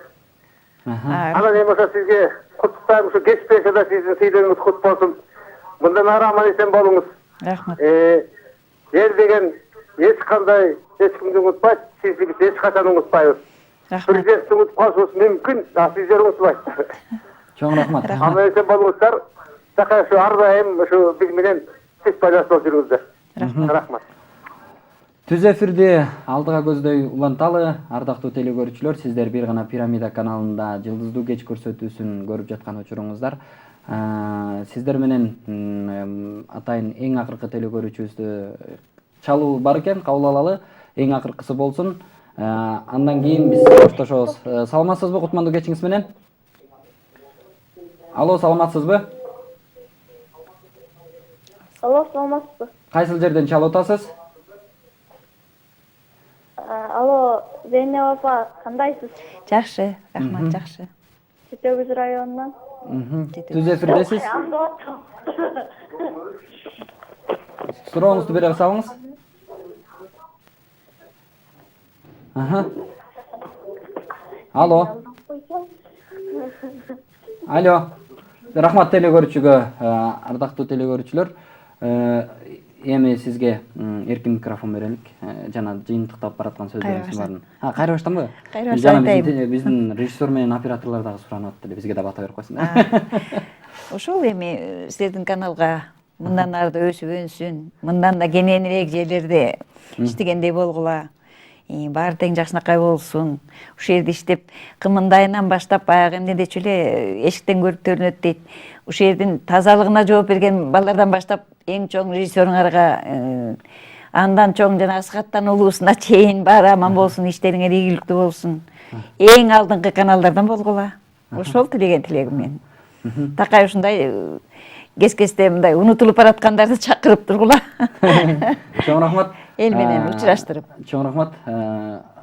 Анан эми ошо сизге куттуктайм, ушу кеч берсе да сиздин сыйлыгыңыз кут болсун. Мындан ары аман эсен болуңуз. Рахмат. Эл деген эч кандай эч кимди унутпайт, сизди биз эч качан унутпайбыз. Президентти унутуп калышыбыз мүмкүн, а сиздер унутпайсыздар. Чоң рахмат. Аман эсен болуңуздар. Такай ушу ар дайым ушу биз менен тез байланышта жүрүңүздөр. Рахмат. Түз эфирди алдыга көздөй уланталы. Ардактуу теле көрүүчүлөр, сиздер бир гана Пирамида каналында Жылдыздуу кеч көрсөтүүсүн көрүп жаткан учуруңуздар. Сиздер менен атайын эң акыркы теле көрүүчүбүздү чалуу бар экен, кабыл алалы. Эң акыркысы болсун. Андан кийин биз коштошобуз. Саламатсызбы Кутмандуу кечиңиз менен? Алло, саламатсызбы? Алло, саламатсызбы? Кайсыл жерден чалып атасыз? Алло, Зейнеп апа, кандайсыз? Жакшы, рахмат, жакшы. Чет Өгүз районунан. Түз эфирдесиз. Сурооңузду бере салыңыз. Алло. Алло. Рахмат телегөрүүчүгө, ардактуу телегөрүүчүлөр. Эми сизге эркин микрофон берелик. Жана жыйынтыктап бараткан сөздөрүңүз барын. Кайра баштанбы? Кайра баштайм. Биздин режиссер менен операторлор дагы суранып атты эле, бизге да бата берип койсун. Ошол эми силердин каналга мындан ары да өсүп өнсүн, мындан да кененирээк жерлерде иштегендей болгула. Баары тең жакшынакай болсун. Ушул жерде иштеп, кымындайынан баштап баягы эмнедечү эле эшиктен көрүп төрүнөт дейт. Ушул жердин тазалыгына жооп берген балдардан баштап эң чоң режиссерыңарга, андан чоң жана асхаттануулуусуна чейин баары аман болсун, иштериңер ийгиликтүү болсун. Эң алдыңкы каналдардан болгула. Ошол тилеген тилегим мен. Такай ушундай кес-кесте мындай унутулуп бараткандарды чакырып тургула. Чоң рахмат. Эл менен учураштырып. Чоң рахмат.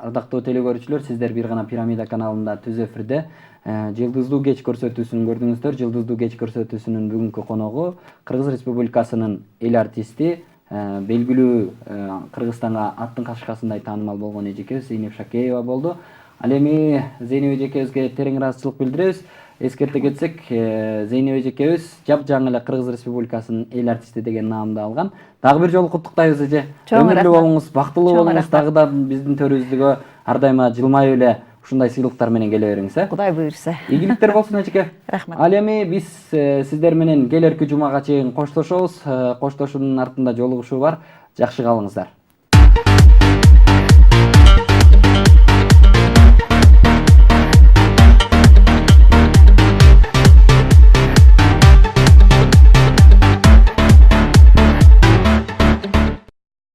Ардактуу телегөрүүчүлөр, сиздер бир гана Пирамида каналында түз эфирде Жылдыздуу кеч көрсөтүүсүн көрдүңүздөр. Жылдыздуу кеч көрсөтүүсүнүн бүгүнкү коногу Кыргыз Республикасынын эл артисти, белгилүү Кыргызстанга аттын кашкасындай таанымал болгон эжекебиз Зейнеп Шакеева болду. Ал эми Зейнеп эжекебизге терең ыраазычылык билдиребиз. Эскерте кетсек, Зейнеп эжекебиз жапжаңы эле Кыргыз Республикасынын эл артисти деген наамды алган. Дагы бир жолу куттуктайбыз эже. Өмүрлүү болуңуз, бактылуу болуңуз, дагы да биздин төрүбүздөгө ар дайыма жылмаюу эле ушундай сыйлыктар менен келе бериңиз, Кудай буйрса. Ийгиликтер болсун эжеке. Рахмат. Ал эми биз сиздер менен келерки жумага чейин коштошобуз. Коштошуунун артында жолугушуу бар. Жакшы калыңыздар.